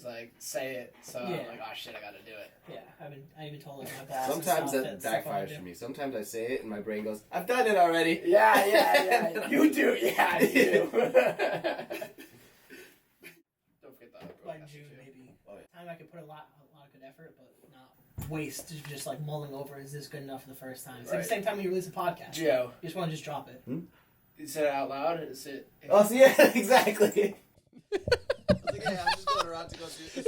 like, say it. So I'm Yeah. like, oh shit, I gotta do it. Yeah, I even told my boss. Sometimes that backfires for me. Sometimes I say it and my brain goes, I've done it already. Yeah. You do. Yeah, I do. Don't forget that. By June, maybe. Oh, yeah. Time I could put a lot of good effort, but not waste just like mulling over. Is this good enough for the first time? It's like the same time you release a podcast. Joe, You just want to just drop it. you said it out loud. Is it? Oh, so yeah, exactly. I was like, hey, I'm just going around to go do this.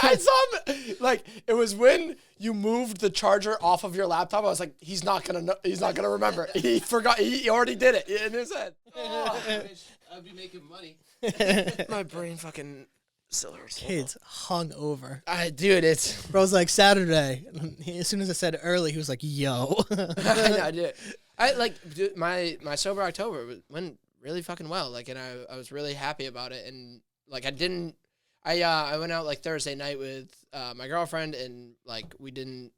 I saw him, like, it was when you moved the charger off of your laptop. I was like, he's not gonna know, he's not gonna remember. He forgot. He already did it in his head. Oh, I wish I'd be making money. My brain fucking still hurts. Kid's hung over. Dude, it's. Bro's like Saturday. As soon as I said early, he was like, "Yo." I did. I like dude, my sober October went really fucking well. Like, and I was really happy about it. And like, I went out like Thursday night with my girlfriend, and like we didn't.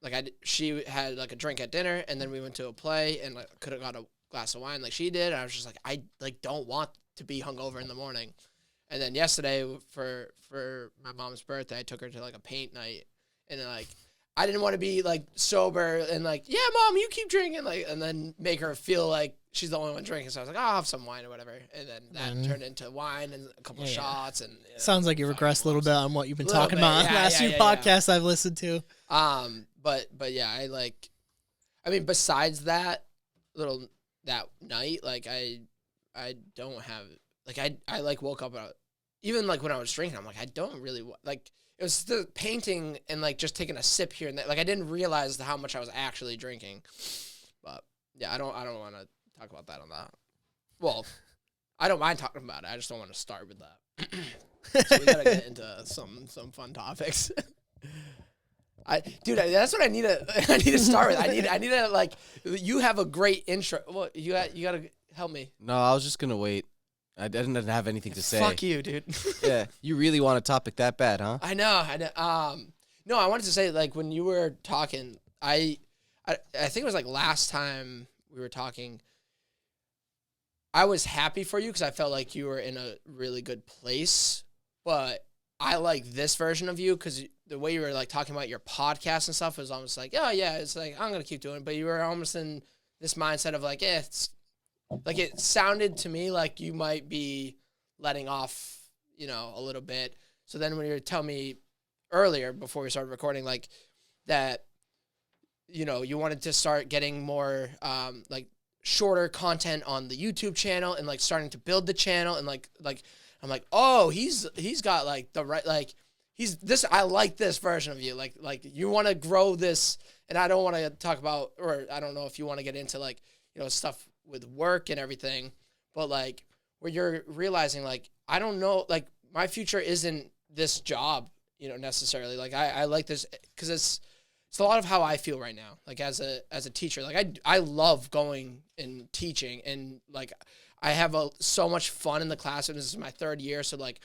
Like she had like a drink at dinner, and then we went to a play, and like could have got a glass of wine like she did. And I was just like, I like don't want to be hungover in the morning. And then yesterday for my mom's birthday, I took her to like a paint night, and like I didn't want to be like sober and like, yeah, mom, you keep drinking, like, and then make her feel like she's the only one drinking. So I was like, I'll have some wine or whatever, and then that turned into wine and a couple of shots. And sounds like you regressed a little bit on what you've been talking about in the last few podcasts I've listened to. But yeah, I mean, besides that night, like I don't have like I like woke up even like when I was drinking, I'm like I don't really like it was the painting and like just taking a sip here and there. Like I didn't realize how much I was actually drinking. But yeah, I don't want to talk about that on that. Well, I don't mind talking about it. I just don't want to start with that. So we gotta get into some fun topics. Dude, that's what I need to start with. I need to like you have a great intro. Well, you gotta help me. No, I was just gonna wait. I didn't have anything to say. Fuck you, dude. Yeah, you really want a topic that bad, huh? I know. No, I wanted to say like when you were talking, I think it was like last time we were talking. I was happy for you because I felt like you were in a really good place, but I like this version of you because the way you were like talking about your podcast and stuff was almost like, oh yeah, it's like I'm gonna keep doing it, but you were almost in this mindset of like, it's like it sounded to me like you might be letting off, a little bit. So then when you were telling me earlier before we started recording, like that, you wanted to start getting more like shorter content on the YouTube channel and like starting to build the channel and like I'm like, oh, he's got like the right, like he's this, I like this version of you. Like you want to grow this, and I don't want to talk about, or I don't know if you want to get into like, stuff with work and everything, but like where you're realizing like, I don't know, like my future isn't this job, necessarily. Like I like this because it's a lot of how I feel right now. Like as a teacher, like I love going and teaching, and like I have so much fun in the classroom. This is my third year, so like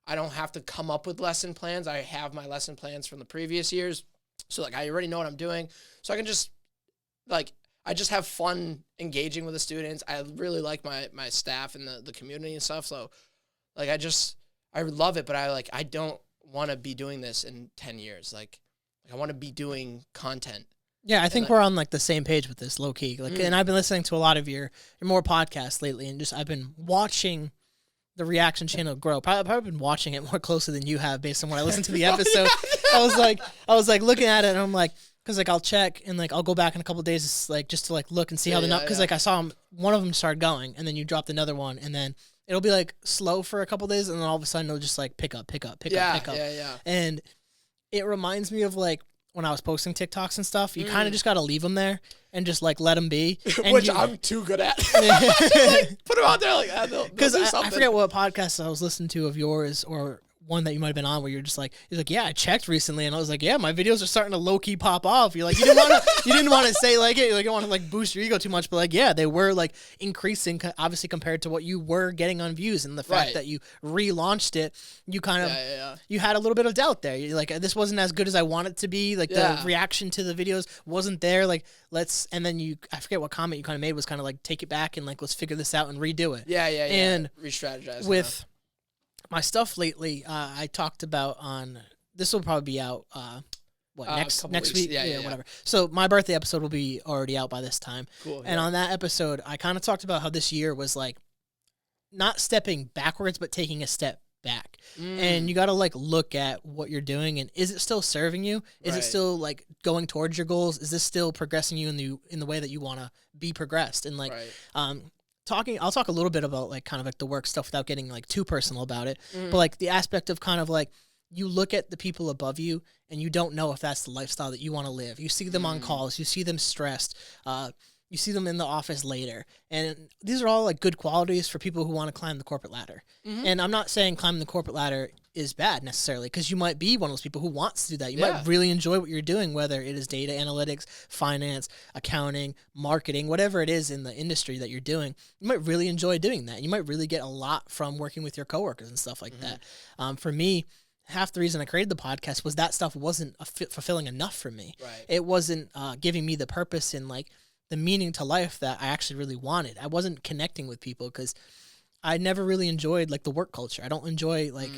I don't have to come up with lesson plans. I have my lesson plans from the previous years, so like I already know what I'm doing. So I can just like I just have fun engaging with the students. I really like my staff and the community and stuff. So like I love it, but I don't want to be doing this in 10 years. Like I want to be doing content. Yeah, I think we're on like the same page with this, low key. Like, and I've been listening to a lot of your more podcasts lately, and I've been watching the reaction channel grow. Probably been watching it more closely than you have, based on when I listened to the episode. I was like looking at it, and I'm like, because like I'll check and like I'll go back in a couple of days, like just to like look and see how because like I saw one of them started going, and then you dropped another one, and then it'll be like slow for a couple of days, and then all of a sudden it'll just like pick up. Yeah. And it reminds me of like when I was posting TikToks and stuff, you kind of just got to leave them there and just like let them be. Which I'm too good at. Like, put them out there like, because I forget what podcast I was listening to of yours, or one that you might have been on, where you're like, yeah, I checked recently, and I was like, yeah, my videos are starting to low key pop off. You're like, you didn't want to say like it, like you want to like boost your ego too much, but like, yeah, they were like increasing, obviously compared to what you were getting on views, and the fact that you relaunched it, you kind of you had a little bit of doubt there. You're like, this wasn't as good as I want it to be. Like the reaction to the videos wasn't there. Like and then I forget what comment you kind of made was kind of like take it back and like let's figure this out and redo it. Yeah. And re-strategize my stuff lately, I talked about on, this will probably be out, next weeks. week? Yeah. Whatever. So my birthday episode will be already out by this time. Cool. And on that episode, I kind of talked about how this year was like not stepping backwards, but taking a step back. And you got to like look at what you're doing, and is it still serving you? Is it still like going towards your goals? Is this still progressing you in the way that you want to be progressed? And like, I'll talk a little bit about like kind of like the work stuff without getting like too personal about it. But like the aspect of kind of like, you look at the people above you and you don't know if that's the lifestyle that you want to live. You see them on calls, you see them stressed, you see them in the office later. And these are all like good qualities for people who want to climb the corporate ladder. And I'm not saying climbing the corporate ladder is bad necessarily, because you might be one of those people who wants to do that. You might really enjoy what you're doing, whether it is data analytics, finance, accounting, marketing, whatever it is in the industry that you're doing. You might really enjoy doing that. You might really get a lot from working with your coworkers and stuff like that. For me, half the reason I created the podcast was that stuff wasn't fulfilling enough for me. It wasn't giving me the purpose and like the meaning to life that I actually really wanted. I wasn't connecting with people because I never really enjoyed like the work culture. I don't enjoy like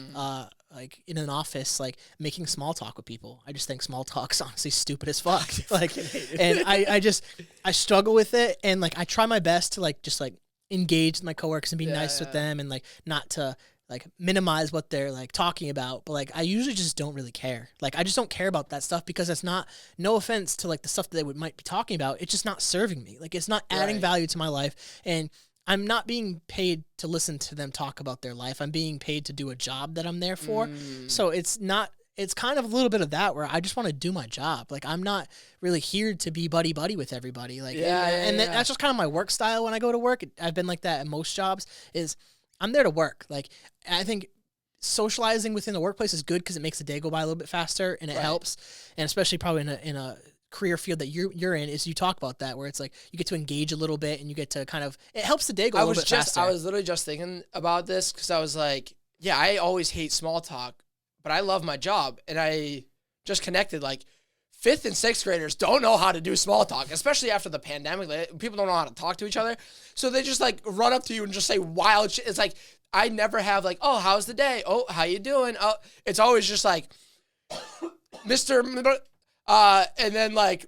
in an office like making small talk with people. I just think small talk's honestly stupid as fuck. Like, and I struggle with it, and like I try my best to like just like engage with my coworkers and be nice with them, and like not to like minimize what they're like talking about, but like I usually just don't really care. Like I just don't care about that stuff because it's not, no offense to like the stuff that they might be talking about, it's just not serving me. Like it's not adding value to my life, and I'm not being paid to listen to them talk about their life. I'm being paid to do a job that I'm there for. So it's kind of a little bit of that where I just want to do my job. Like I'm not really here to be buddy with everybody. Like that's just kind of my work style when I go to work. I've been like that at most jobs. Is I'm there to work. Like, I think socializing within the workplace is good because it makes the day go by a little bit faster, and it helps. And especially probably in a career field that you're in, is you talk about that, where it's like you get to engage a little bit and you get to kind of, it helps the day go a little bit faster. I was literally just thinking about this because I was like, yeah, I always hate small talk, but I love my job. And I just connected like 5th and 6th graders don't know how to do small talk, especially after the pandemic. Like, people don't know how to talk to each other. So they just like run up to you and just say wild shit. It's like, I never have like, oh, how's the day? Oh, how you doing? Oh, it's always just like, Mr. And then like,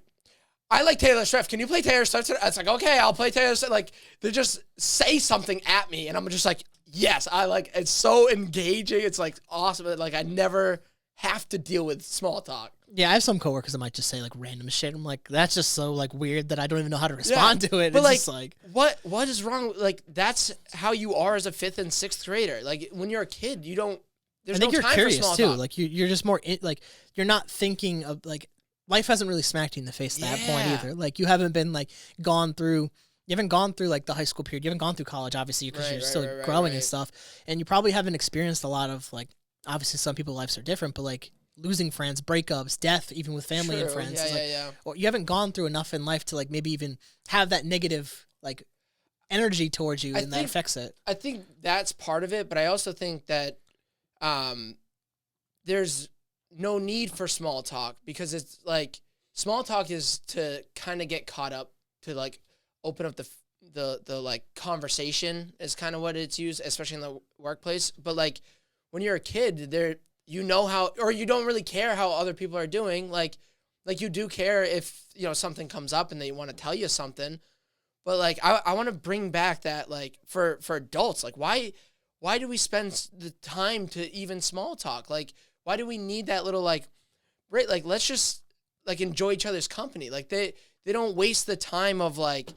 I like Taylor Swift. Can you play Taylor Swift? It's like, okay, I'll play Taylor Swift. Like, they just say something at me and I'm just like, yes, I like, it's so engaging. It's like awesome. Like I never have to deal with small talk. Yeah, I have some coworkers that might just say like random shit. I'm like, that's just so like weird that I don't even know how to respond to it. But it's like, just like, what is wrong? Like, that's how you are as a 5th and 6th grader. Like when you're a kid, you don't. There's I think no you're time curious for small too. talk. Like you're just more like you're not thinking of like life hasn't really smacked you in the face at that point either. Like you haven't been like gone through. You haven't gone through like the high school period. You haven't gone through college, obviously, because you're still growing and stuff. And you probably haven't experienced a lot of like. Obviously, some people's lives are different, but like. Losing friends, breakups, death, even with family and friends. Well, you haven't gone through enough in life to like maybe even have that negative like energy towards you, and that affects it. I think that's part of it, but I also think that there's no need for small talk, because it's like small talk is to kind of get caught up, to like open up the like conversation is kind of what it's used, especially in the workplace. But like when you're a kid, you know how, or you don't really care how other people are doing. Like you do care if, you know, something comes up and they want to tell you something. But like, I want to bring back that, like for adults, like why do we spend the time to even small talk? Like, why do we need that little like, right? Like, let's just like enjoy each other's company. Like they don't waste the time of like,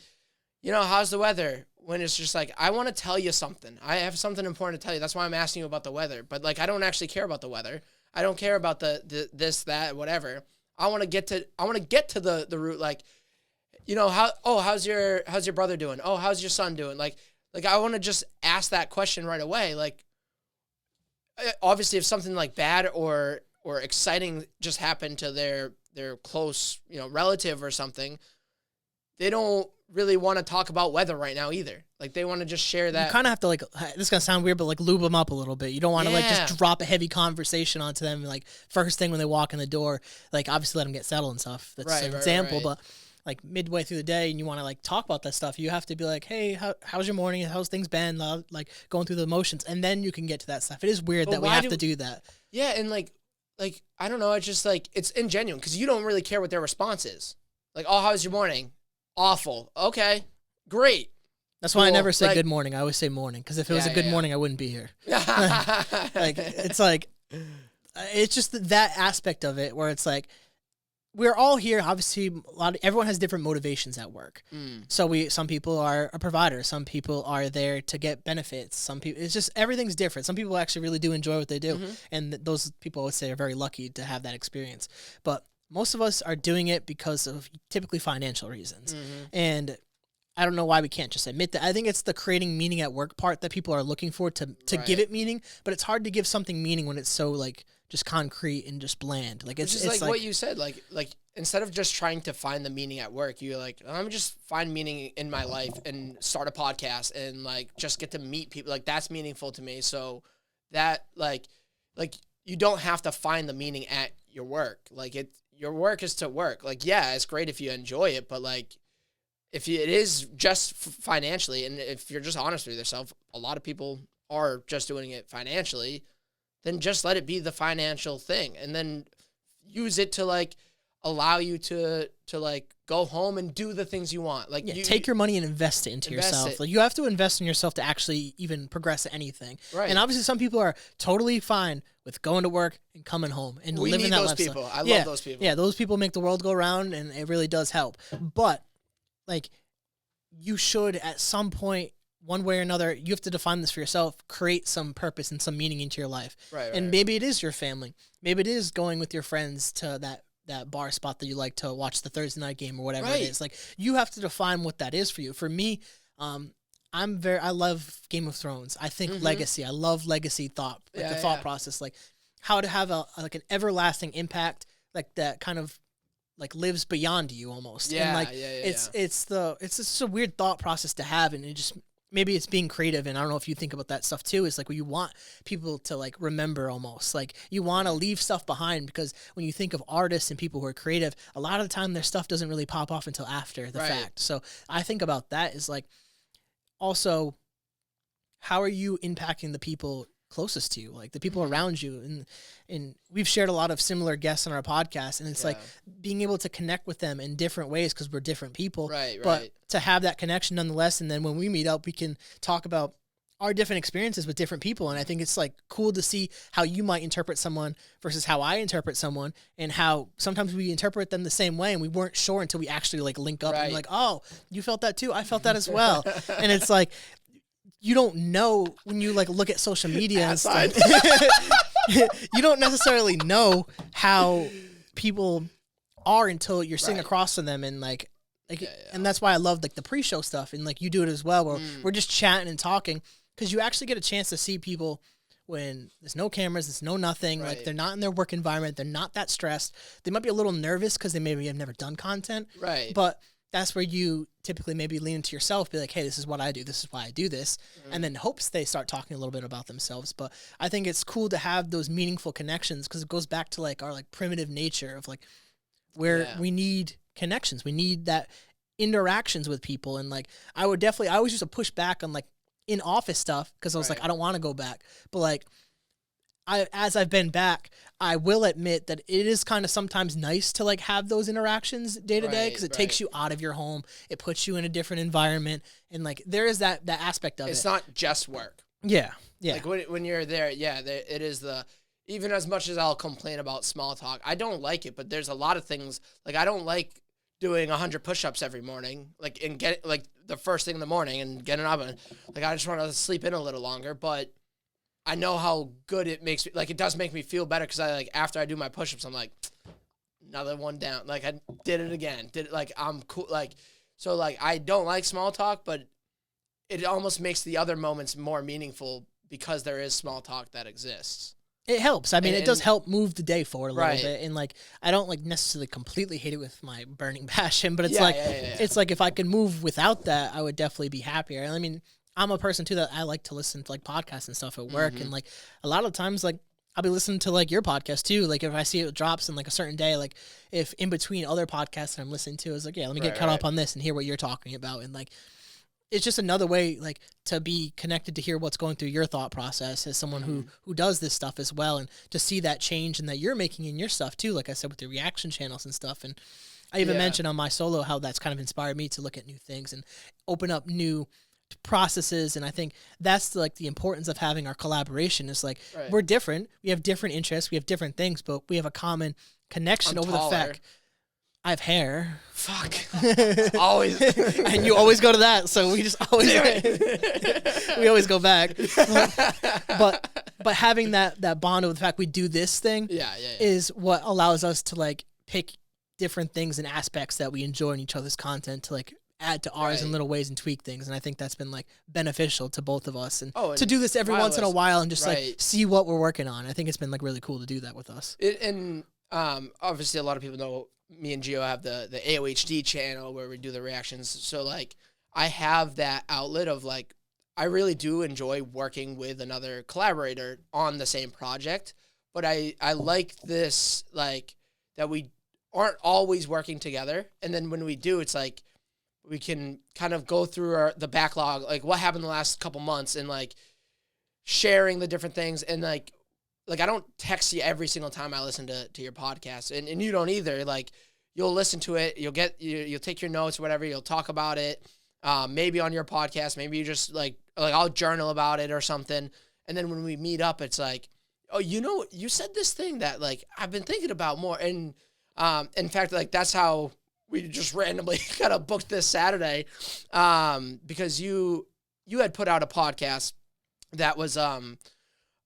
you know, how's the weather? When it's just like, I want to tell you something. I have something important to tell you. That's why I'm asking you about the weather. But like, I don't actually care about the weather. I don't care about the this, that, whatever. I want to get to the root. Like, you know, how's your brother doing? Oh, how's your son doing? Like I want to just ask that question right away. Like, obviously if something like bad or exciting just happened to their close, you know, relative or something, they don't really want to talk about weather right now either. Like they want to just share that. You kind of have to like, this is going to sound weird, but like lube them up a little bit. You don't want to like just drop a heavy conversation onto them. Like first thing when they walk in the door, like obviously let them get settled and stuff. That's an example. But like midway through the day and you want to like talk about that stuff, you have to be like, hey, how's your morning? How's things been? Like going through the motions, and then you can get to that stuff. It is weird But that we why have do- to do that. Yeah, and like I don't know, it's just like it's ingenuine because you don't really care what their response is. Like, oh, how's your morning? Awful. Okay, great. That's why I Cool. never say Like- good morning. I always say morning, because if it was Yeah, a good yeah. morning, I wouldn't be here. Like it's just that aspect of it where it's like we're all here. Obviously, everyone has different motivations at work. So some people are a provider, some people are there to get benefits. Some people, it's just everything's different. Some people actually really do enjoy what they do, and those people I would say are very lucky to have that experience. But most of us are doing it because of typically financial reasons, and I don't know why we can't just admit that. I think it's the creating meaning at work part that people are looking for to give it meaning, but it's hard to give something meaning when it's so like just concrete and just bland. Like it's just like what you said, like instead of just trying to find the meaning at work, you're like, I'm gonna just find meaning in my life and start a podcast and like just get to meet people. Like that's meaningful to me. So that like you don't have to find the meaning at your work. Like your work is to work. Like, yeah, it's great if you enjoy it, but like it is just financially, and if you're just honest with yourself, a lot of people are just doing it financially, then just let it be the financial thing, and then use it to like allow you to like go home and do the things you want. Like take your money and invest it into yourself. Like you have to invest in yourself to actually even progress anything. Right. And obviously some people are totally fine with going to work and coming home and we living need that those lifestyle. people. I love those people. Yeah, those people make the world go round, and it really does help. But like you should at some point, one way or another, you have to define this for yourself, create some purpose and some meaning into your life. Right. And maybe it is your family. Maybe it is going with your friends to that bar spot that you like to watch the Thursday night game or whatever it is. Like you have to define what that is for you. For me, I love Game of Thrones. I think legacy. I love legacy thought, like the thought process, like how to have like an everlasting impact, like that kind of like lives beyond you almost. Yeah, and like yeah. it's just a weird thought process to have, and it just maybe it's being creative. And I don't know if you think about that stuff too. It's like you want people to like remember almost, like you want to leave stuff behind, because when you think of artists and people who are creative, a lot of the time their stuff doesn't really pop off until after the fact. So I think about that is like also how are you impacting the people closest to you, like the people around you, and we've shared a lot of similar guests on our podcast, and it's like being able to connect with them in different ways because we're different people, but to have that connection nonetheless. And then when we meet up, we can talk about our different experiences with different people, and I think it's like cool to see how you might interpret someone versus how I interpret someone, and how sometimes we interpret them the same way and we weren't sure until we actually like link up and like, oh, you felt that too, I felt that as well. And it's like you don't know when you like look at social media and stuff. You don't necessarily know how people are until you're sitting across from them, and like and that's why I love like the pre-show stuff, and like you do it as well, where we're just chatting and talking, because you actually get a chance to see people when there's no cameras, there's no nothing, like they're not in their work environment, they're not that stressed, they might be a little nervous because they maybe have never done content, but that's where you typically maybe lean into yourself, be like, hey, this is what I do, this is why I do this, and then hopes they start talking a little bit about themselves. But I think it's cool to have those meaningful connections, because it goes back to like our like primitive nature of like where we need connections, we need that interactions with people. And like I always used to push back on like in office stuff, because I was like, I don't want to go back, but like as I've been back, I will admit that it is kind of sometimes nice to like have those interactions day to day, because it takes you out of your home, it puts you in a different environment, and like there is that aspect of it. It's not just work. Yeah. Like when you're there, it is even as much as I'll complain about small talk, I don't like it, but there's a lot of things, like I don't like doing 100 push-ups every morning, like and get like the first thing in the morning and getting up, and like I just want to sleep in a little longer, but I know how good it makes me, like it does make me feel better, because I like after I do my push-ups, I'm like, another one down, like I did it again, like I'm cool, like so like I don't like small talk, but it almost makes the other moments more meaningful because there is small talk that exists. It helps. I mean, it does help move the day forward a little bit. And like, I don't like necessarily completely hate it with my burning passion, but it's it's like if I could move without that, I would definitely be happier. I mean, I'm a person too that I like to listen to like podcasts and stuff at work, and like a lot of times, like I'll be listening to like your podcast too. Like if I see it drops in like a certain day, like if in between other podcasts that I'm listening to, is like, yeah, let me get caught up on this and hear what you're talking about. And like, it's just another way like to be connected to hear what's going through your thought process as someone who does this stuff as well. And to see that change and that you're making in your stuff too, like I said, with the reaction channels and stuff. And I even mentioned on my solo how that's kind of inspired me to look at new things and open up new processes. And I think that's like the importance of having our collaboration is like, we're different. We have different interests. We have different things, but we have a common connection over the fact I have hair. Fuck. Always. And you always go to that. So we just always, we always go back. But having that bond with the fact we do this thing is what allows us to like pick different things and aspects that we enjoy in each other's content to like add to ours in little ways and tweak things. And I think that's been like beneficial to both of us and to do this every once in a while and just like see what we're working on. I think it's been like really cool to do that with us. Obviously a lot of people know me and Gio have the AOHD channel where we do the reactions. So like I have that outlet of like, I really do enjoy working with another collaborator on the same project, but I like this, like that we aren't always working together. And then when we do, it's like, we can kind of go through the backlog, like what happened the last couple months and like sharing the different things. And like I don't text you every single time I listen to your podcast and you don't either. Like you'll listen to it, you'll take your notes or whatever, you'll talk about it. Maybe on your podcast, maybe you just like I'll journal about it or something. And then when we meet up, it's like, oh, you said this thing that like I've been thinking about more. And in fact, like that's how we just randomly kind of booked this Saturday because you had put out a podcast that was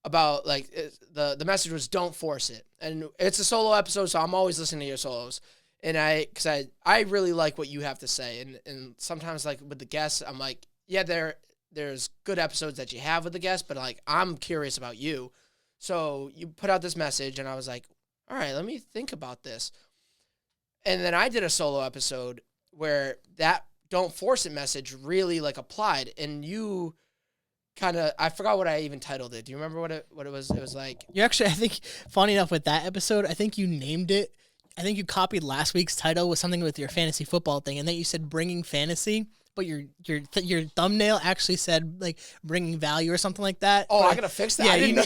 about like the message was don't force it. And it's a solo episode, so I'm always listening to your solos. And because I really like what you have to say. And sometimes like with the guests, I'm like, yeah, there's good episodes that you have with the guests, but like I'm curious about you. So you put out this message and I was like, all right, let me think about this. And then I did a solo episode where that don't force it message really like applied. And you kind of, I forgot what I even titled it. Do you remember what it was? It was like, you actually, I think funny enough with that episode, I think you named it. I think you copied last week's title with something with your fantasy football thing. And then you said bringing fantasy, but your thumbnail actually said like bringing value or something like that. Oh, but I gotta fix that. Yeah,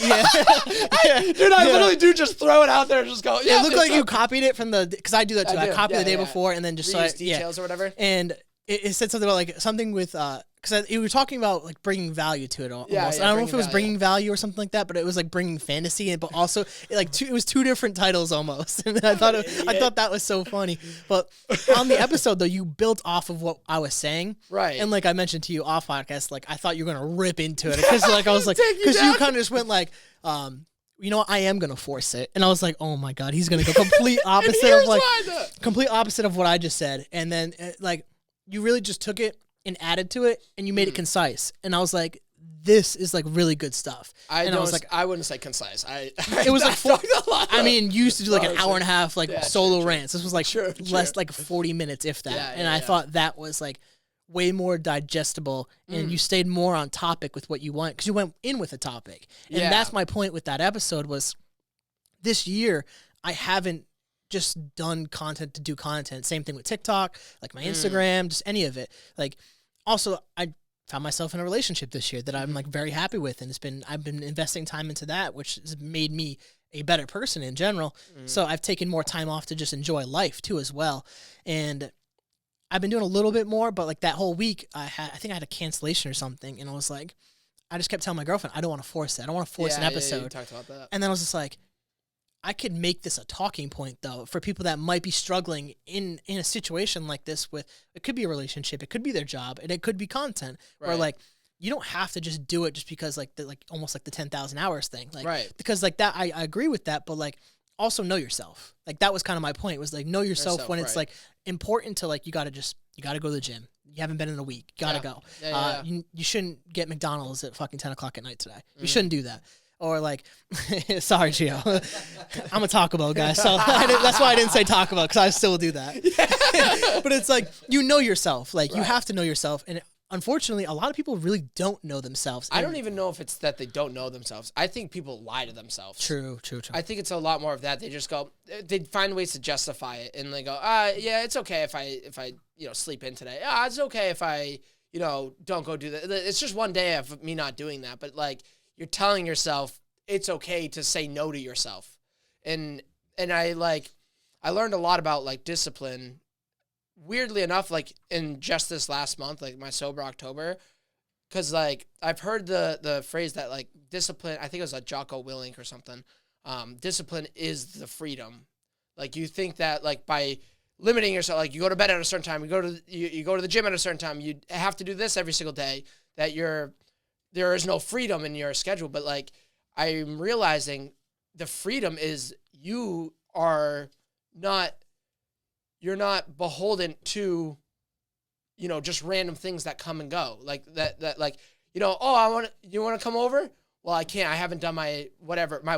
I literally do just throw it out there and just go. Yeah, it looked like you copied it from because I do that too. I copied the day before and then just details or whatever. And it said something about like something with because you were talking about like bringing value to it almost. I don't know if it was bringing value or something like that, but it was like bringing fantasy, but also it was two different titles almost. And I thought that was so funny. But on the episode though, you built off of what I was saying, right? And like I mentioned to you off podcast, like I thought you were gonna rip into it because like I was like because you kind of just went like. You know what? I am gonna force it, and I was like, "Oh my god, he's gonna go complete opposite of complete opposite of what I just said." And then like you really just took it and added to it, and you made it concise. And I was like, "This is like really good stuff." I was like, I wouldn't say concise. It was like I mean, you used to do like an hour and a half like solo rants. This was like less like 40 minutes, if that. And I thought that was like way more digestible, and you stayed more on topic with what you want because you went in with a topic. And that's my point with that episode was this year I haven't just done content to do content. Same thing with TikTok, like my Instagram, just any of it. Like also I found myself in a relationship this year that I'm like very happy with, and I've been investing time into that, which has made me a better person in general. So I've taken more time off to just enjoy life too as well. And I've been doing a little bit more, but like that whole week, I think I had a cancellation or something, and I was like, I just kept telling my girlfriend, I don't want to force it. I don't want to force an episode. You talked about that. And then I was just like, I could make this a talking point though for people that might be struggling in a situation like this with, it could be a relationship, it could be their job, and it could be content where like you don't have to just do it just because like almost like the 10,000 hours thing, like because like that I agree with that, but like also know yourself. Like that was kind of my point, was like know yourself when it's like important to like you gotta go to the gym. You haven't been in a week. You gotta go. You shouldn't get McDonald's at fucking 10 o'clock at night today. You shouldn't do that. Or like, sorry, Gio. I'm a Taco Bell guy, so that's why I didn't say Taco Bell, because I still do that. But it's like, you know yourself. Like you have to know yourself, and unfortunately, a lot of people really don't know themselves. I don't even know if it's that they don't know themselves. I think people lie to themselves. True. I think it's a lot more of that. They just go, they find ways to justify it, and they go, yeah, it's okay if I sleep in today. It's okay if I don't go do that. It's just one day of me not doing that. But like, you're telling yourself it's okay to say no to yourself, and I learned a lot about like discipline. Weirdly enough, like in just this last month, like my sober October, because like I've heard the phrase that like discipline, I think it was like Jocko Willink or something. Discipline is the freedom. Like you think that like by limiting yourself, like you go to bed at a certain time, you go to the gym at a certain time, you have to do this every single day, that there is no freedom in your schedule. But like I'm realizing the freedom is you're not beholden to, just random things that come and go. Like that like, you want to come over? Well, I can't. I haven't done my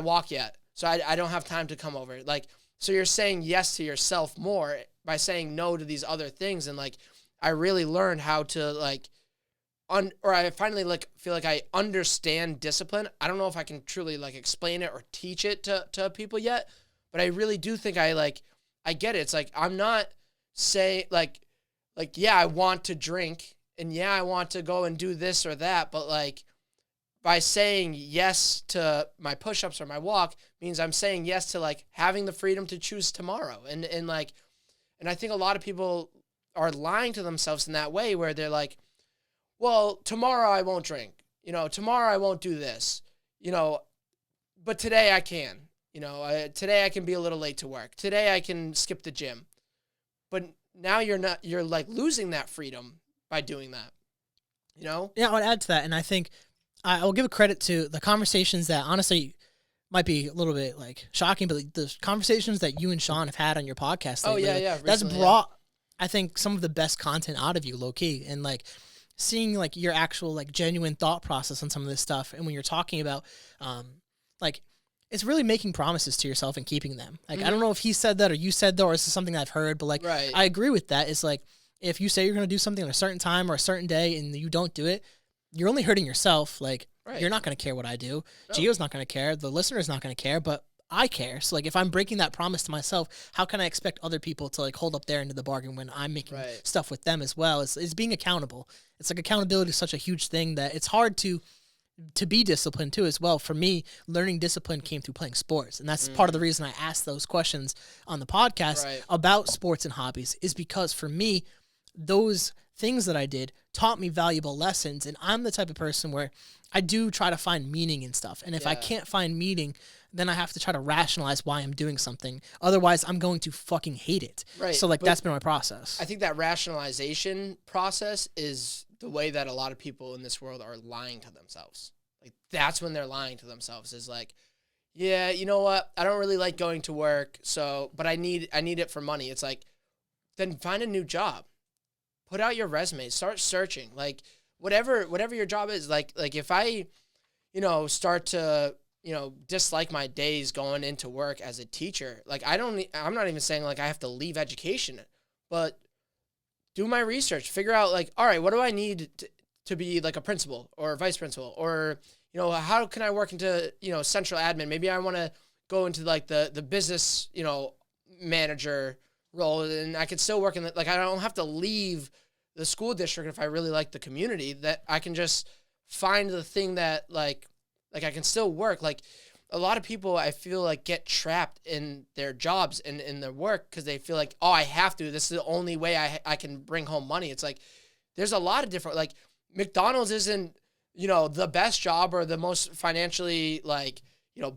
walk yet. So I don't have time to come over. Like, so you're saying yes to yourself more by saying no to these other things. And like, I really learned how to like, I finally like feel like I understand discipline. I don't know if I can truly like explain it or teach it to people yet, but I really do think I get it. It's like, I'm not saying like, yeah, I want to drink and yeah, I want to go and do this or that. But like by saying yes to my push-ups or my walk means I'm saying yes to like having the freedom to choose tomorrow. And I think a lot of people are lying to themselves in that way where they're like, well, tomorrow I won't drink, tomorrow I won't do this, but today I can. Today I can be a little late to work. Today I can skip the gym. But now you're like losing that freedom by doing that. Yeah, I would add to that. And I think I'll give a credit to the conversations that honestly might be a little bit like shocking, but like the conversations that you and Sean have had on your podcast lately, that's brought, I think, some of the best content out of you, low key. And like seeing like your actual like genuine thought process on some of this stuff. And when you're talking about, like, it's really making promises to yourself and keeping them. Like, I don't know if he said that or you said that, or this is something I've heard, but like, right. I agree with that. It's like, if you say you're going to do something on a certain time or a certain day and you don't do it, you're only hurting yourself. Like, right. You're not going to care what I do. No. Gio's not going to care. The listener's not going to care, but I care. So like, if I'm breaking that promise to myself, how can I expect other people to like hold up their end of the bargain when I'm making right. stuff with them as well? It's being accountable. It's like accountability is such a huge thing that it's hard to be disciplined too as well. For me, learning discipline came through playing sports. And that's part of the reason I asked those questions on the podcast right. about sports and hobbies, is because for me, those things that I did taught me valuable lessons. And I'm the type of person where I do try to find meaning in stuff. And if I can't find meaning, then I have to try to rationalize why I'm doing something. Otherwise, I'm going to fucking hate it. Right. So like, But that's been my process. I think that rationalization process is the way that a lot of people in this world are lying to themselves. Like, that's when they're lying to themselves, is like, yeah, you know what? I don't really like going to work, but I need it for money. It's like, then find a new job. Put out your resume. Start searching. Like, whatever your job is. Like if I, start to, dislike my days going into work as a teacher, like I'm not even saying like I have to leave education, but do my research, figure out like, all right, what do I need to be like a principal or a vice principal, or, how can I work into, central admin? Maybe I want to go into like the business, manager role, and I could still work in I don't have to leave the school district if I really like the community, that I can just find the thing that like I can still work. Like, a lot of people, I feel like, get trapped in their jobs and in their work because they feel like, oh, I have to. This is the only way I can bring home money. It's like, there's a lot of different, like, McDonald's isn't, the best job or the most financially,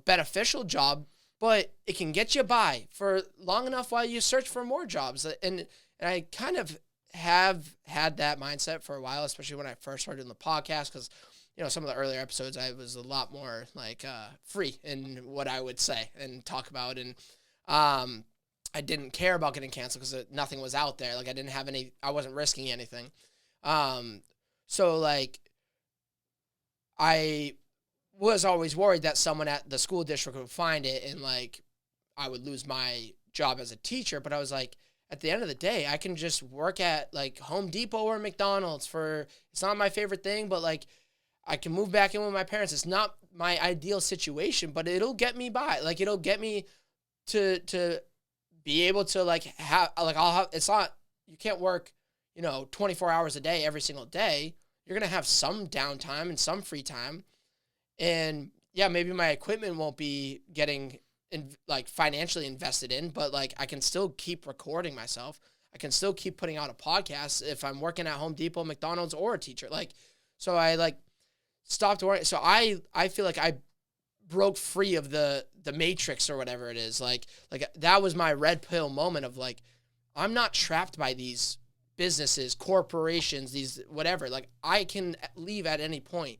beneficial job, but it can get you by for long enough while you search for more jobs. And I kind of have had that mindset for a while, especially when I first started in the podcast, because some of the earlier episodes, I was a lot more free in what I would say and talk about. And I didn't care about getting canceled because nothing was out there. Like, I wasn't risking anything. So like, I was always worried that someone at the school district would find it and like, I would lose my job as a teacher. But I was like, at the end of the day, I can just work at like Home Depot or McDonald's it's not my favorite thing, but like I can move back in with my parents. It's not my ideal situation, but it'll get me by. Like it'll get me to be able to like it's not, you can't work, 24 hours a day every single day. You're going to have some downtime and some free time. And yeah, maybe my equipment won't be getting financially invested in, but like I can still keep recording myself. I can still keep putting out a podcast if I'm working at Home Depot, McDonald's, or a teacher. Like, so I like stopped worrying. So I feel like I broke free of the matrix or whatever it is. Like that was my red pill moment of like, I'm not trapped by these businesses, corporations, these whatever. Like I can leave at any point.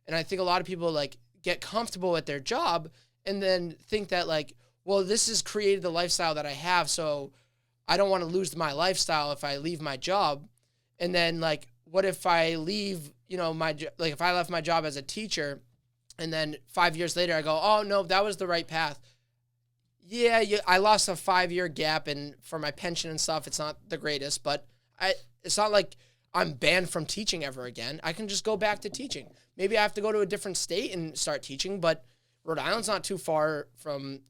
And I think a lot of people like get comfortable at their job and then think that like, well, this has created the lifestyle that I have, so I don't want to lose my lifestyle if I leave my job. And then like, what if I leave, if I left my job as a teacher and then 5 years later I go, oh no, that was the right path. Yeah, I lost a 5-year gap, and for my pension and stuff, it's not the greatest, but it's not like I'm banned from teaching ever again. I can just go back to teaching. Maybe I have to go to a different state and start teaching, but Rhode Island's not too far from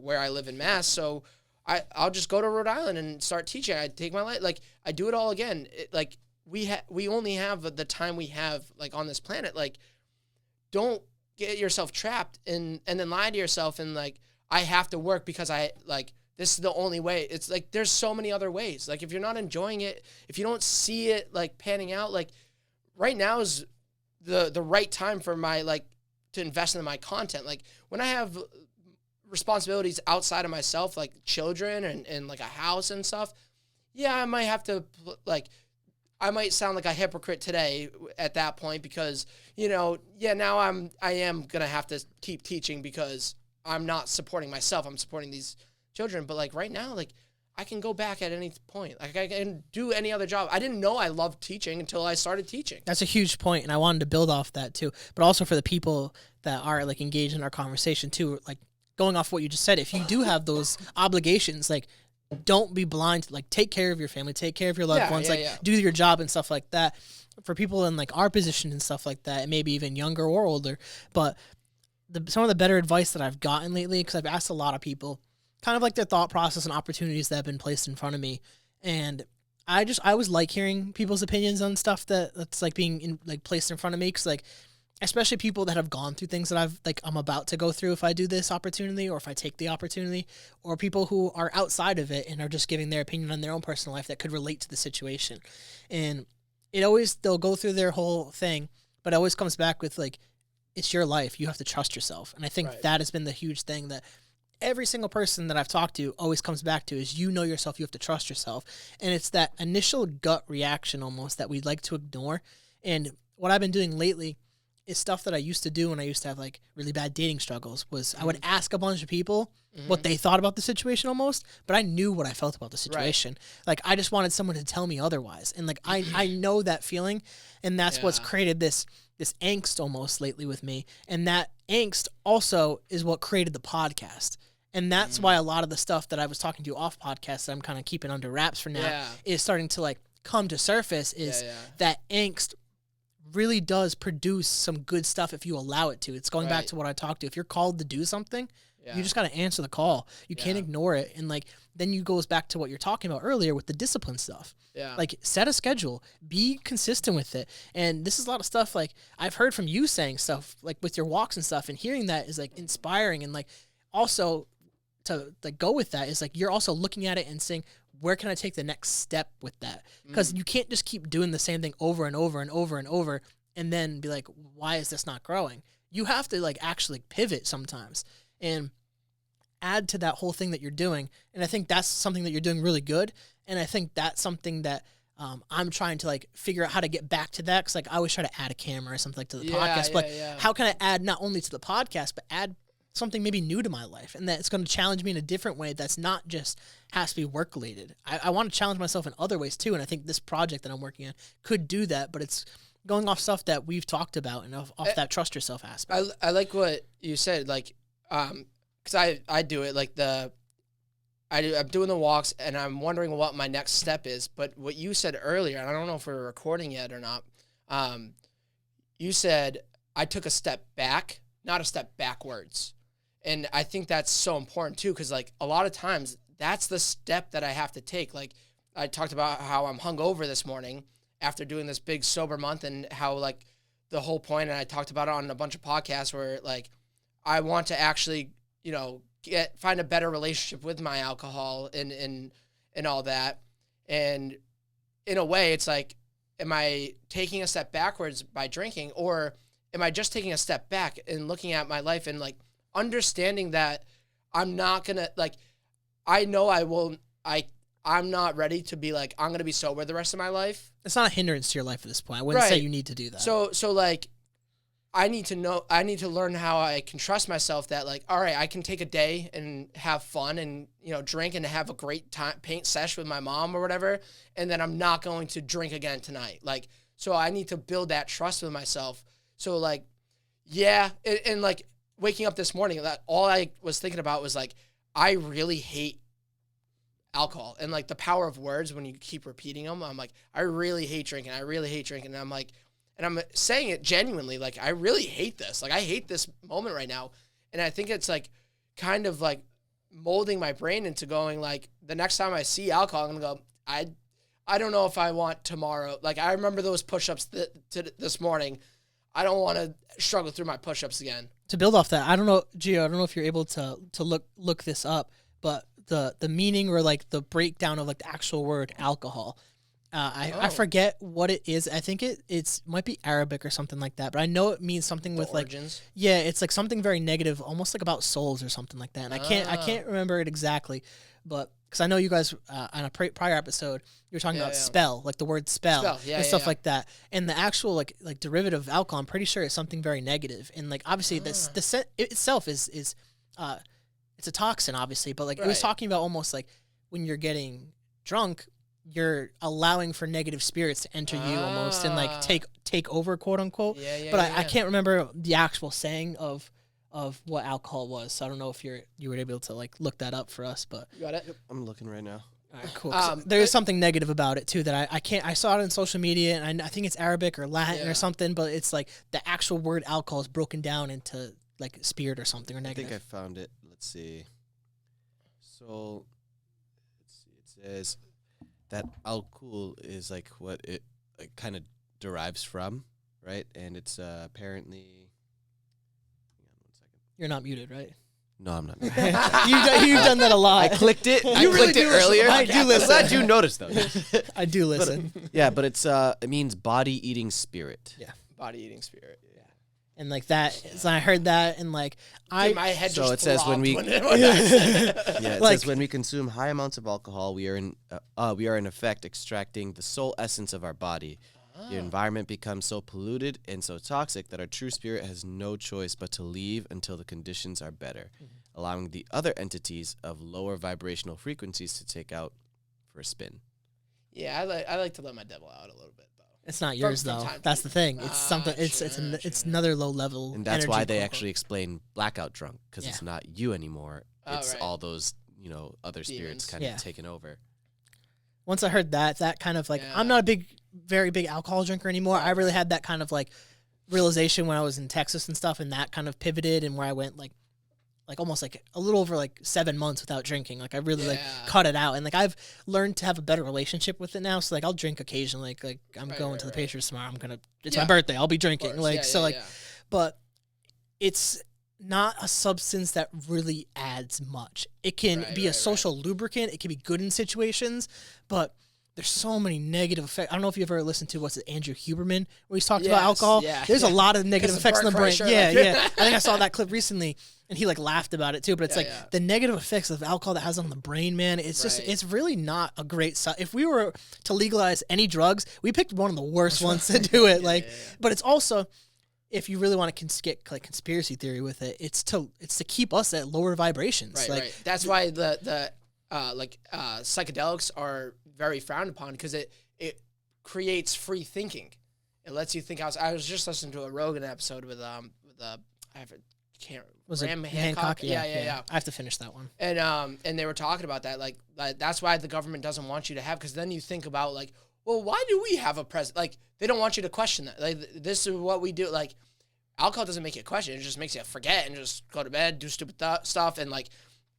where I live in Mass, so I'll just go to Rhode Island and start teaching. I take my life, like I do it all again. We only have the time we have like on this planet. Like, don't get yourself trapped and then lie to yourself and like, I have to work because this is the only way. It's like there's so many other ways. Like if you're not enjoying it, if you don't see it like panning out, like right now is the right time for my to invest in my content. Like when I have responsibilities outside of myself, like children and like a house and stuff, yeah, I might have to I might sound like a hypocrite today at that point because, now I am going to have to keep teaching because I'm not supporting myself. I'm supporting these children. But like right now, like I can go back at any point. Like I can do any other job. I didn't know I loved teaching until I started teaching. That's a huge point, and I wanted to build off that too. But also for the people that are like engaged in our conversation too, like going off what you just said, if you do have those obligations, like don't be blind. Like take care of your family, take care of your loved ones, do your job and stuff like that. For people in like our position and stuff like that, and maybe even younger or older, but some of the better advice that I've gotten lately, because I've asked a lot of people kind of like their thought process and opportunities that have been placed in front of me. And I always like hearing people's opinions on stuff that's like being placed in front of me. Cause like, especially people that have gone through things that I'm about to go through if I do this opportunity or if I take the opportunity, or people who are outside of it and are just giving their opinion on their own personal life that could relate to the situation. And they'll go through their whole thing, but it always comes back with like, it's your life. You have to trust yourself. And I think that has been the huge thing that every single person that I've talked to always comes back to is yourself. You have to trust yourself. And it's that initial gut reaction almost that we'd like to ignore. And what I've been doing lately is stuff that I used to do when I used to have like really bad dating struggles was I would ask a bunch of people what they thought about the situation almost, but I knew what I felt about the situation. Like I just wanted someone to tell me otherwise. And like I know that feeling, and that's what's created this angst almost lately with me. And that angst also is what created the podcast. And that's why a lot of the stuff that I was talking to you off podcast that I'm kind of keeping under wraps for now is starting to like come to surface is that angst really does produce some good stuff if you allow it to. It's going back to what I talked to. If you're called to do something, you just got to answer the call. You can't ignore it. And like, then you goes back to what you're talking about earlier with the discipline stuff. Yeah. Like set a schedule, be consistent with it. And this is a lot of stuff like I've heard from you saying stuff like with your walks and stuff, and hearing that is like inspiring. And like also to like go with that is like, you're also looking at it and saying, where can I take the next step with that? Because you can't just keep doing the same thing over and over and over and over and then be like, why is this not growing? You have to like actually pivot sometimes and add to that whole thing that you're doing. And I think that's something that you're doing really good. And I think that's something that I'm trying to like figure out how to get back to that. Cause like I always try to add a camera or something like to the podcast, but how can I add not only to the podcast, but add something maybe new to my life, and that it's going to challenge me in a different way that's not just has to be work related. I want to challenge myself in other ways too, and I think this project that I'm working on could do that, but it's going off stuff that we've talked about and off that trust yourself aspect. I like what you said, like because I do it like I'm doing the walks, and I'm wondering what my next step is. But what you said earlier, and I don't know if we're recording yet or not, you said I took a step back, not a step backwards. And I think that's so important, too, because, like, a lot of times that's the step that I have to take. Like, I talked about how I'm hungover this morning after doing this big sober month and how, like, the whole point, and I talked about it on a bunch of podcasts where, like, I want to actually, you know, find a better relationship with my alcohol and all that. And in a way, it's like, am I taking a step backwards by drinking, or am I just taking a step back and looking at my life and, like, understanding that I'm not going to, like, I know I'm not ready to be like, I'm going to be sober the rest of my life. It's not a hindrance to your life at this point. I wouldn't say you need to do that. So like, I need to learn how I can trust myself that, like, all right, I can take a day and have fun and, you know, drink and have a great time, paint sesh with my mom or whatever. And then I'm not going to drink again tonight. Like, so I need to build that trust with myself. So, like, yeah. And like waking up this morning, that all I was thinking about was, like, I really hate alcohol, and, like, the power of words when you keep repeating them. I'm like, I really hate drinking. I really hate drinking. And I'm like, and I'm saying it genuinely, like, I really hate this. Like, I hate this moment right now. And I think it's, like, kind of, like, molding my brain into going, like, the next time I see alcohol, I'm going to go, I don't know if I want tomorrow. Like, I remember those push-ups this morning. I don't want to struggle through my push-ups again. To build off that, I don't know, Gio, I don't know if you're able to look this up, but the meaning or, like, the breakdown of, like, the actual word alcohol. I forget what it is. I think it might be Arabic or something like that, but I know it means something with origins. Like, yeah, it's like something very negative, almost like about souls or something like that. And I can't remember it exactly, but because I know you guys on a prior episode you were talking about spell, like the word spell and stuff like that, and the actual like derivative of alcohol. I'm pretty sure it's something very negative, and like obviously the scent itself is it's a toxin, obviously, but like it was talking about almost like when you're getting drunk, you're allowing for negative spirits to enter you almost and like take over, quote unquote. But I can't remember the actual saying of what alcohol was. So I don't know if you were able to like look that up for us, but You got it? Yep, I'm looking right now. all right, cool. There's something negative about it too that I can't. I saw it on social media, and I think it's Arabic or Latin or something, but it's like the actual word alcohol is broken down into like spirit or something or negative. I think I found it. Let's see. So, let's see. It says that alcohol is like what it kind of derives from, right? And it's apparently. Hang on 1 second. You're not muted, right? No, I'm not. You've done that a lot. I clicked it. I You really clicked it do listen. earlier. I do listen. I'm glad you noticed though. I do listen. Yeah, but it's it means body eating spirit. Yeah. Body eating spirit. And like that, so I heard that, and like My head So just it says when we- throbbed when I said it. Yeah, it Like- says when we consume high amounts of alcohol, we are in effect extracting the soul essence of our body. The environment becomes so polluted and so toxic that our true spirit has no choice but to leave until the conditions are better, allowing the other entities of lower vibrational frequencies to take out for a spin. Yeah, I like to let my devil out a little bit though. it's not yours From though. time to That's the thing. It's something. true, It's another low level. And that's energy, why they quote, actually explain blackout drunk, because it's not you anymore. Oh, It's right. all those, other spirits Demons. kind Yeah. of taking over. Once I heard that kind of like, Yeah. I'm not a very big alcohol drinker anymore. I really had that kind of like realization when I was in Texas and stuff, and that kind of pivoted, and where I went like almost like a little over like 7 months without drinking. Like I really like cut it out, and like I've learned to have a better relationship with it now. So like I'll drink occasionally. Like I'm going to the Patriots tomorrow. It's my birthday. I'll be drinking. But it's not a substance that really adds much. It can be a social lubricant. It can be good in situations, but there's so many negative effects. I don't know if you ever listened to Andrew Huberman, where he's talked about alcohol. Yeah, There's a lot of negative effects on the brain. Sure, Yeah. I think I saw that clip recently, and he like laughed about it too. But it's the negative effects of alcohol that has on the brain, man. It's just it's really not a great. If we were to legalize any drugs, we picked one of the worst ones to do it. But it's also, if you really want to get like conspiracy theory with it, it's to keep us at lower vibrations. Right. That's why the psychedelics are very frowned upon, because it creates free thinking. It lets you think outside. I was just listening to a Rogan episode with I can't Was Graham it Hancock? Hancock? Yeah. I have to finish that one. And they were talking about that, like that's why the government doesn't want you to have, because then you think about like, well, why do we have a president? Like, they don't want you to question that. Like, this is what we do. Like, alcohol doesn't make you question. It just makes you forget and just go to bed, do stupid stuff, and like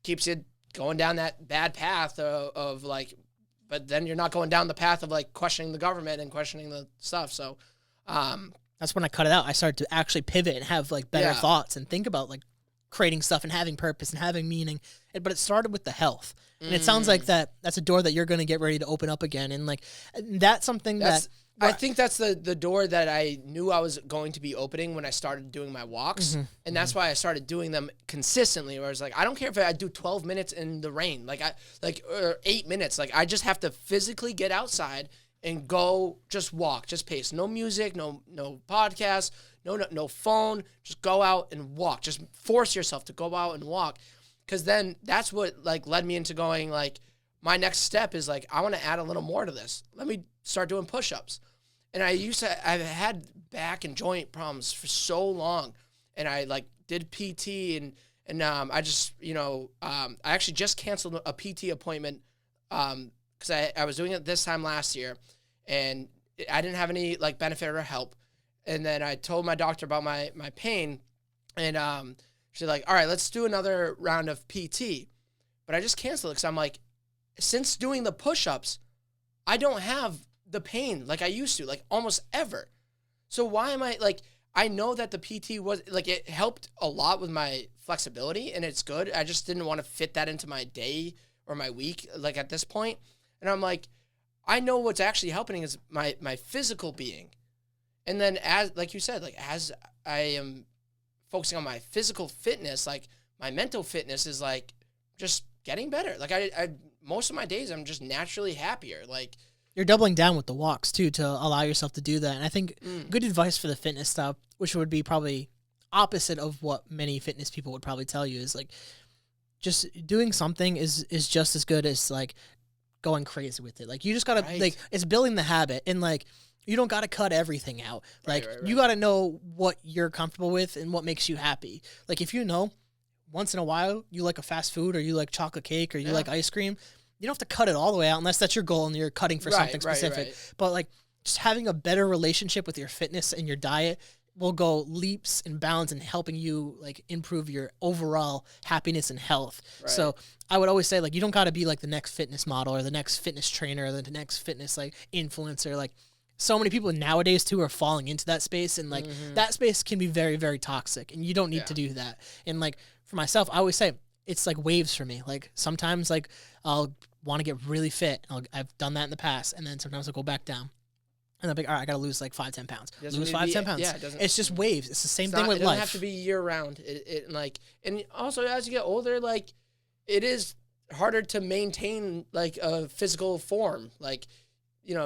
keeps you going down that bad path of like, but then you're not going down the path of like questioning the government and questioning the stuff. So, that's when I cut it out. I started to actually pivot and have like better Yeah. thoughts and think about like creating stuff and having purpose and having meaning. But it started with the health. And it sounds like that's a door that you're going to get ready to open up again. And like, that's something I think that's the door that I knew I was going to be opening when I started doing my walks. And that's why I started doing them consistently, where I was like, I don't care if I do 12 minutes in the rain, or 8 minutes. Like, I just have to physically get outside and go just walk, just pace. No music, no podcast, no phone. Just go out and walk. Just force yourself to go out and walk. Because then that's what like led me into going like, my next step is like, I want to add a little more to this. Let me start doing push-ups. And I've had back and joint problems for so long. And I like did PT and I just, I actually just canceled a PT appointment because I was doing it this time last year and I didn't have any like benefit or help. And then I told my doctor about my pain and she's like, all right, let's do another round of PT. But I just canceled it because I'm like, since doing the push-ups, I don't have the pain like I used to, like almost ever. So why am I like, I know that the PT was like, it helped a lot with my flexibility and it's good. I just didn't want to fit that into my day or my week, like at this point. And I'm like, I know what's actually helping is my physical being. And then as, like you said, like as I am focusing on my physical fitness, like my mental fitness is like just getting better. Like I most of my days I'm just naturally happier. Like you're doubling down with the walks too to allow yourself to do that. And I think good advice for the fitness stuff, which would be probably opposite of what many fitness people would probably tell you, is like just doing something is just as good as like going crazy with it. Like you just gotta like it's building the habit and like you don't gotta cut everything out. Like you gotta know what you're comfortable with and what makes you happy. Like if you know once in a while you like a fast food or you like chocolate cake or you like ice cream, you don't have to cut it all the way out unless that's your goal and you're cutting for something specific. But like just having a better relationship with your fitness and your diet will go leaps and bounds in helping you like improve your overall happiness and health. So I would always say like you don't got to be like the next fitness model or the next fitness trainer or the next fitness like influencer. Like so many people nowadays too are falling into that space and like that space can be very, very toxic and you don't need to do that. And like for myself, I always say it's like waves for me. Like sometimes like I'll want to get really fit. I've done that in the past. And then sometimes I'll go back down. And I'm like, all right, I got to lose like 5-10 pounds. Lose 5-10 pounds. Yeah, it's just waves. It's the same thing with life. It doesn't have to be year round. And also as you get older, like it is harder to maintain like a physical form. Like,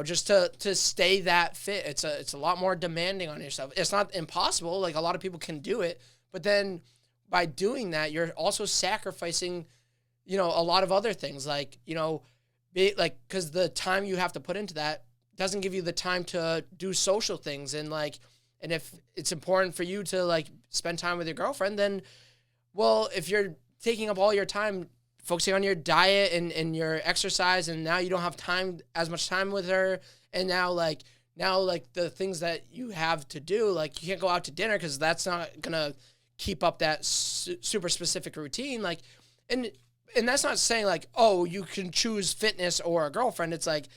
just to stay that fit. It's a lot more demanding on yourself. It's not impossible. Like a lot of people can do it, but then by doing that, you're also sacrificing, a lot of other things like, because the time you have to put into that doesn't give you the time to do social things. And if it's important for you to like spend time with your girlfriend, then, well, if you're taking up all your time focusing on your diet and your exercise, and now you don't have as much time with her. And now the things that you have to do, like you can't go out to dinner because that's not going to keep up that super specific routine. Like, and that's not saying like, oh, you can choose fitness or a girlfriend. It's like,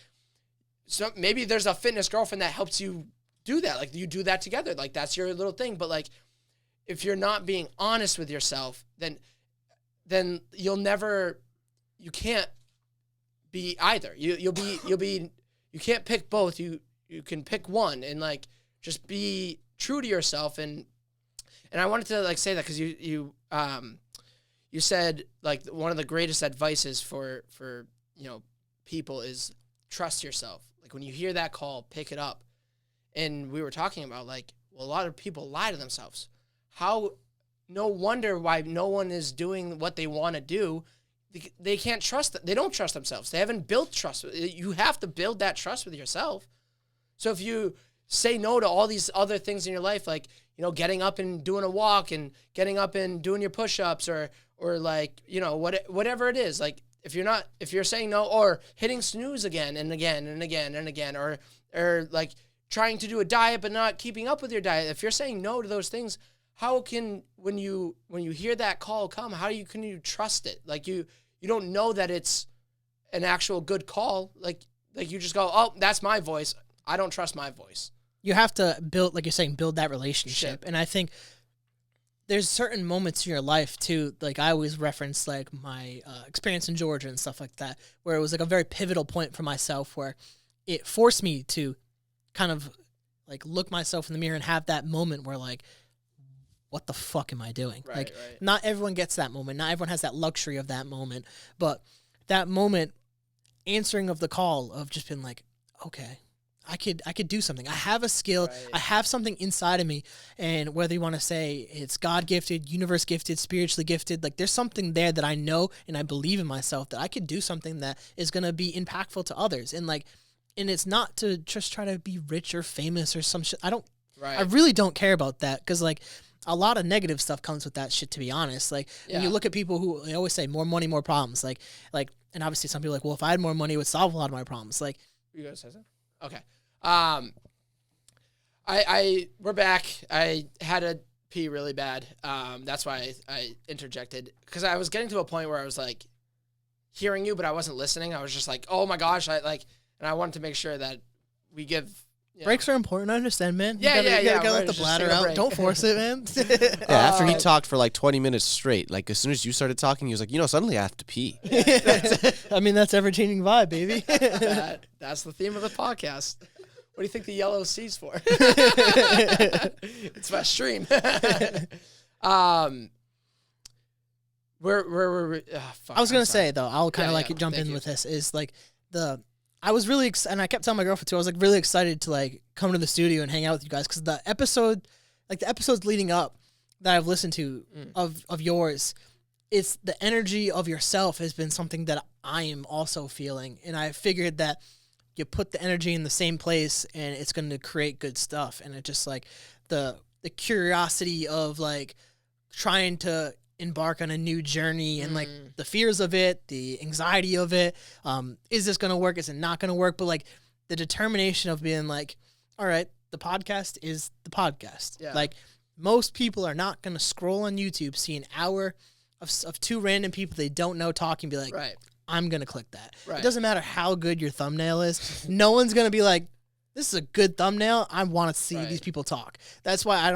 so maybe there's a fitness girlfriend that helps you do that. Like you do that together. Like that's your little thing. But like, if you're not being honest with yourself, then you can't be either. You can't pick both. You can pick one and like, just be true to yourself. And I wanted to like say that because you said like one of the greatest advices for people is trust yourself. Like when you hear that call, pick it up. And we were talking about like, well, a lot of people lie to themselves. No wonder why no one is doing what they want to do. They can't trust. They don't trust themselves. They haven't built trust. You have to build that trust with yourself. So if you say no to all these other things in your life, like, you know, getting up and doing a walk and getting up and doing your push-ups or like, you know, whatever it is. Like, if you're saying no, or hitting snooze again and again and again and again, or like trying to do a diet but not keeping up with your diet, if you're saying no to those things, how can, when you hear that call come, can you trust it? Like, you don't know that it's an actual good call. Like you just go, oh, that's my voice. I don't trust my voice. You have to build, like you're saying, build that relationship. And I think there's certain moments in your life too. Like, I always reference like my experience in Georgia and stuff like that, where it was like a very pivotal point for myself, where it forced me to kind of like look myself in the mirror and have that moment where like, what the fuck am I doing? Right. Not everyone gets that moment. Not everyone has that luxury of that moment. But that moment, answering of the call of just being like, okay, I could do something. I have a skill. Right. I have something inside of me. And whether you want to say it's God gifted, universe gifted, spiritually gifted, like there's something there that I know and I believe in myself that I could do something that is going to be impactful to others. And like, and it's not to just try to be rich or famous or some shit. I really don't care about that, because like a lot of negative stuff comes with that shit, to be honest. Like, when you look at people who, they always say more money, more problems. Like, and obviously some people are like, well, if I had more money, it would solve a lot of my problems. Like, you guys say so? Okay. We're back. I had to pee really bad. That's why I interjected, because I was getting to a point where I was like hearing you, but I wasn't listening. I was just like, oh my gosh. And I wanted to make sure that we give, breaks are important. I understand, man. Yeah, you gotta let the just bladder take a out. break. Don't force it, man. Yeah, after he talked for like 20 minutes straight, like as soon as you started talking, he was like, you know, suddenly I have to pee. I mean, that's ever-changing vibe, baby. That's the theme of the podcast. What do you think the yellow C's for? It's my stream. Where I was gonna say though, I'll kind of jump thank in you. with this, is like I was really and I kept telling my girlfriend too, I was like really excited to like come to the studio and hang out with you guys, because the episodes leading up that I've listened to of yours, it's the energy of yourself has been something that I am also feeling, and I figured that you put the energy in the same place and it's going to create good stuff. And it just like the curiosity of like trying to embark on a new journey and like the fears of it, the anxiety of it. Is this going to work? Is it not going to work? But like the determination of being like, all right, the podcast is the podcast. Yeah. Like, most people are not going to scroll on YouTube, see an hour of two random people they don't know talking, be like, Right. I'm going to click that. Right. It doesn't matter how good your thumbnail is. No one's going to be like, this is a good thumbnail. I want to see these people talk. That's why I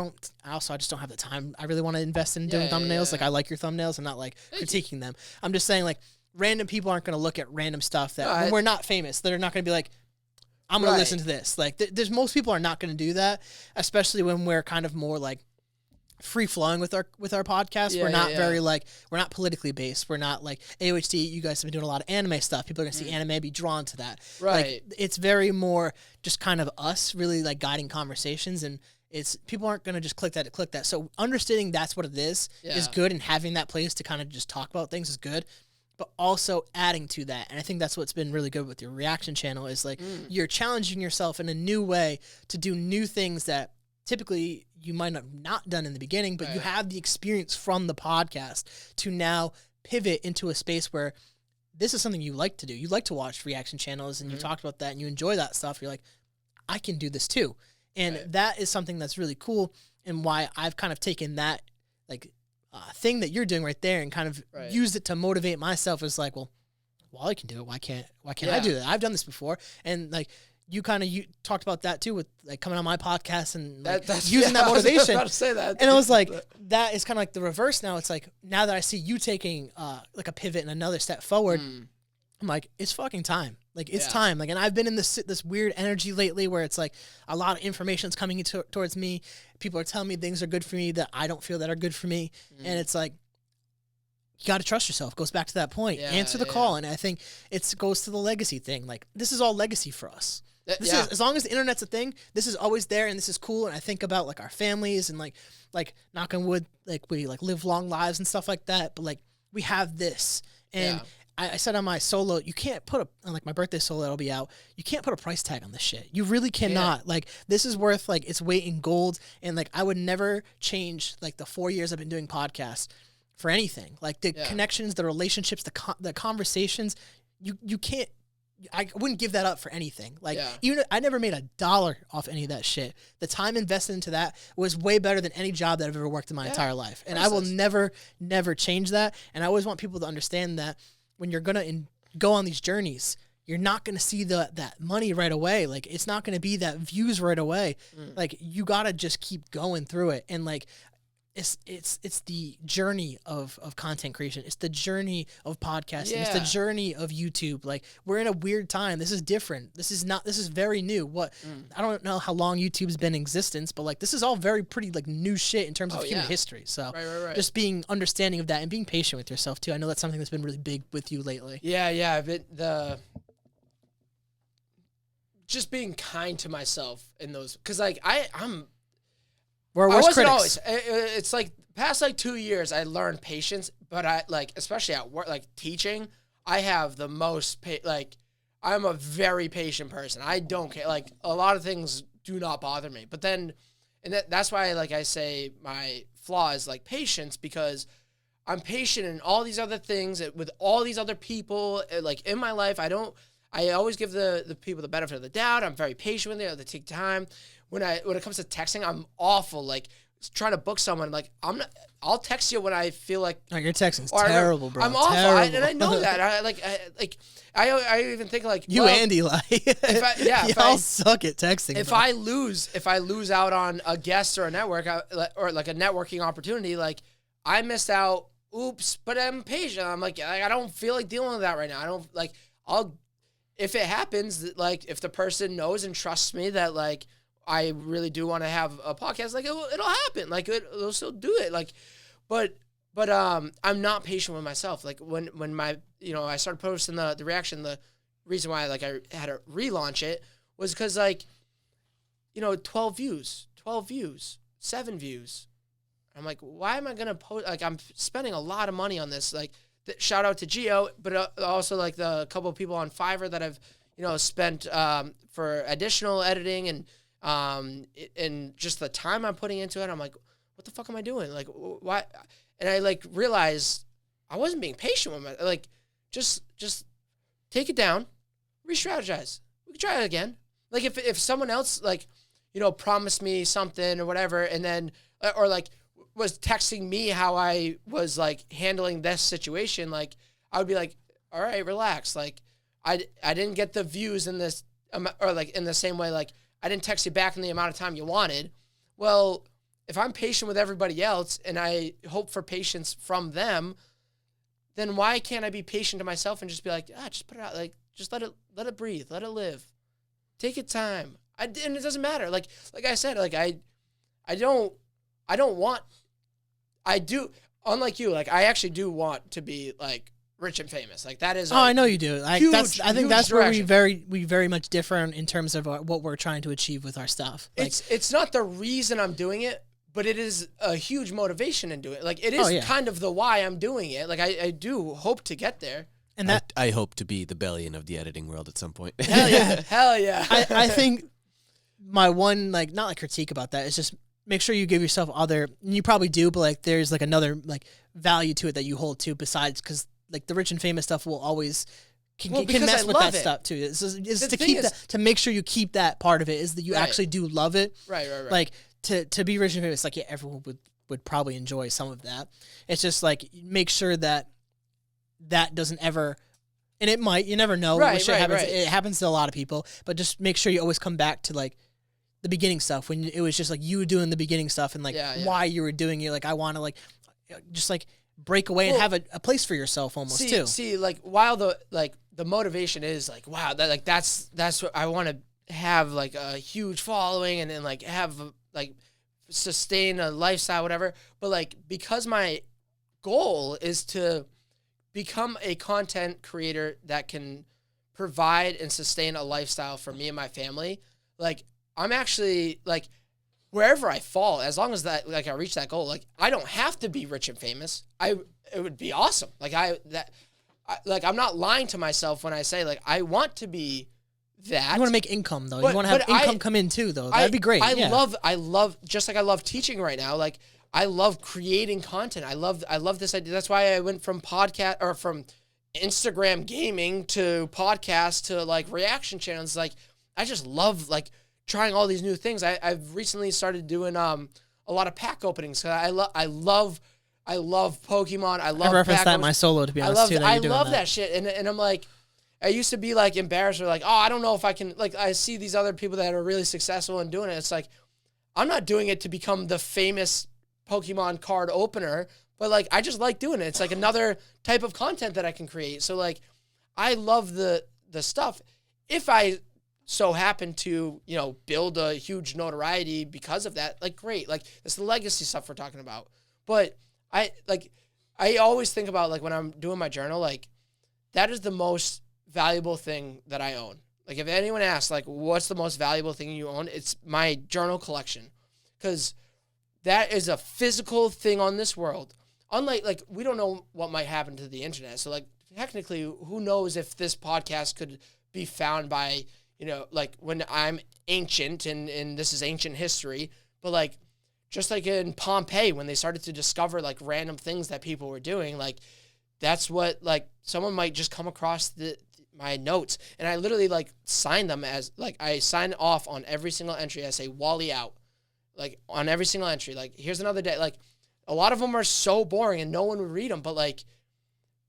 just don't have the time. I really want to invest in doing thumbnails. Like, I like your thumbnails. I'm not like critiquing them. I'm just saying like random people aren't going to look at random stuff that when we're not famous, they're not going to be like, I'm going to listen to this. Like, there's most people are not going to do that, especially when we're kind of more like free flowing with our podcast. We're not very like, we're not politically based. We're not like AOHD. You guys have been doing a lot of anime stuff. People are gonna see anime, be drawn to that. Right. Like, it's very more just kind of us really like guiding conversations, and it's people aren't gonna just click that to click that. So understanding that's what it is good, and having that place to kind of just talk about things is good. But also adding to that, and I think that's what's been really good with your reaction channel, is like you're challenging yourself in a new way to do new things that typically you might have not done in the beginning, but you have the experience from the podcast to now pivot into a space where this is something you like to do. You like to watch reaction channels, and you talked about that and you enjoy that stuff. You're like, I can do this too. And that is something that's really cool, and why I've kind of taken that like thing that you're doing right there and kind of used it to motivate myself. As like, well, I can do it. Why can't I do that? I've done this before. And like, you talked about that too, with like coming on my podcast and like using that motivation. I was about to say that. And I was like, that is kind of like the reverse now. It's like, now that I see you taking like a pivot and another step forward, I'm like, it's fucking time. Like, it's time. Like, and I've been in this weird energy lately where it's like a lot of information is coming towards me. People are telling me things are good for me that I don't feel that are good for me. And it's like, you got to trust yourself. It goes back to that point. Answer the call. And I think it goes to the legacy thing. Like, this is all legacy for us. This is, as long as the internet's a thing, this is always there, and this is cool. And I think about like our families and like knock on wood, like we like live long lives and stuff like that. But like, we have this, and I said on my solo, you can't put on like my birthday solo that'll be out, you can't put a price tag on this shit. You really cannot. Like, this is worth like its weight in gold. And like, I would never change like the 4 years I've been doing podcasts for anything. Like the connections, the relationships, the conversations, you can't, I wouldn't give that up for anything. Like, even I never made $1 off any of that shit. The time invested into that was way better than any job that I've ever worked in my entire life. And I will never change that. And I always want people to understand that when you're going to go on these journeys, you're not going to see that money right away. Like, it's not going to be that views right away. Like, you got to just keep going through it. And like, it's the journey of content creation. It's the journey of podcasting. It's the journey of YouTube. Like, we're in a weird time. This is different. This is very new. I don't know how long YouTube's been in existence, but like, this is all very pretty like new shit in terms of human history. So just being understanding of that and being patient with yourself too. I know that's something that's been really big with you lately. Yeah. Just being kind to myself in those, because like I'm. I wasn't always. It's like past like 2 years, I learned patience, but I like, especially at work, like teaching, I have the most like, I'm a very patient person. I don't care. Like, a lot of things do not bother me. But then, and that's why, like I say, my flaw is like patience, because I'm patient in all these other things with all these other people. Like, in my life, I always give the people the benefit of the doubt. I'm very patient with it. They take time. When it comes to texting, I'm awful. Like, trying to book someone, like, I'll text you when I feel like. Oh, your texting's terrible, bro. I'm awful, and I know that. I even think like you, and Eli. Y'all suck at texting. If I lose out on a guest or a network or like a networking opportunity, like, I missed out. Oops, but I'm patient. I'm like, I don't feel like dealing with that right now. I don't like. If it happens, like, if the person knows and trusts me that like, I really do want to have a podcast, like, it'll happen. Like, it'll still do it. Like, but I'm not patient with myself. Like, when my, I started posting the reaction, the reason why, like, I had to relaunch it was because, like, 12 views, 7 views. I'm like, why am I going to post? Like, I'm spending a lot of money on this. Like, shout out to Gio, but also like the couple of people on Fiverr that I've, spent for additional editing and just the time I'm putting into it. I'm like, what the fuck am I doing? Like, why? And I like realized I wasn't being patient with my, like, just take it down, re-strategize. We can try it again. Like, if someone else, like, promised me something or whatever, and then, or like was texting me how I was like handling this situation, like, I would be like, all right, relax. Like, I didn't get the views in this, or like in the same way, like, I didn't text you back in the amount of time you wanted. Well, if I'm patient with everybody else and I hope for patience from them, then why can't I be patient to myself and just be like, just put it out, like, just let it breathe, let it live, take your time. And it doesn't matter. Like I said, like, I don't want, I do, unlike you, like, I actually do want to be like rich and famous. Like, that is. I know you do. Like, huge, I think that's direction. where we very much differ in terms of what we're trying to achieve with our stuff. Like, it's not the reason I'm doing it, but it is a huge motivation in doing it. Like, it is kind of the why I'm doing it. Like, I do hope to get there. And that I hope to be the Bellion of the editing world at some point. Hell yeah. Hell yeah. I think my one, like, not like critique about that is just make sure you give yourself other, and you probably do, but like there's like another like value to it that you hold to besides, because like the rich and famous stuff will always can mess with that stuff too. Is to keep that, to make sure you keep that part of it, is that you actually do love it. Right. Like to be rich and famous, like, yeah, everyone would probably enjoy some of that. It's just like, make sure that doesn't ever, and it might, you never know. Right, shit happens. It happens to a lot of people, but just make sure you always come back to like the beginning stuff, when it was just like you doing the beginning stuff and like why you were doing it. Like, I want to like just like break away and have a place for yourself almost too. See, like, while the motivation is like, wow, that's what I want to have, like a huge following and then like have like sustain a lifestyle, whatever. But like, because my goal is to become a content creator that can provide and sustain a lifestyle for me and my family, like, I'm actually like, wherever I fall, as long as that, like, I reach that goal, like, I don't have to be rich and famous. It would be awesome. Like, I I'm not lying to myself when I say like I want to be that. You want to make income though. But- you want to have but income come in too though. That'd be great. I yeah. love just like I love teaching right now. Like I love creating content. I love this idea. That's why I went from podcast or from Instagram gaming to podcast to like reaction channels. Like I just love like trying all these new things. I've recently started doing a lot of pack openings. I love Pokemon. I love I referenced pack that in openings. my solo to be honest too. I love that shit, and I'm like, I used to be like embarrassed or like, oh, I don't know if I can. Like, I see these other people that are really successful in doing it. It's like, I'm not doing it to become the famous Pokemon card opener, but like, I just like doing it. It's like another type of content that I can create. So like, I love the stuff. If I so happen to, you know, build a huge notoriety because of that, like, great. Like, it's the legacy stuff we're talking about. But I always think about like when I'm doing my journal, like that is the most valuable thing that I own. Like if anyone asks like what's the most valuable thing you own, it's my journal collection, because that is a physical thing on this world. Unlike like we don't know what might happen to the internet, so like technically who knows if this podcast could be found by, you know, like when I'm ancient and this is ancient history, but like just like in Pompeii, when they started to discover like random things that people were doing, like that's what like someone might just come across my notes, and I literally like sign them as like I sign off on every single entry. I say wALiE out, like on every single entry. Like here's another day. Like a lot of them are so boring and no one would read them, but like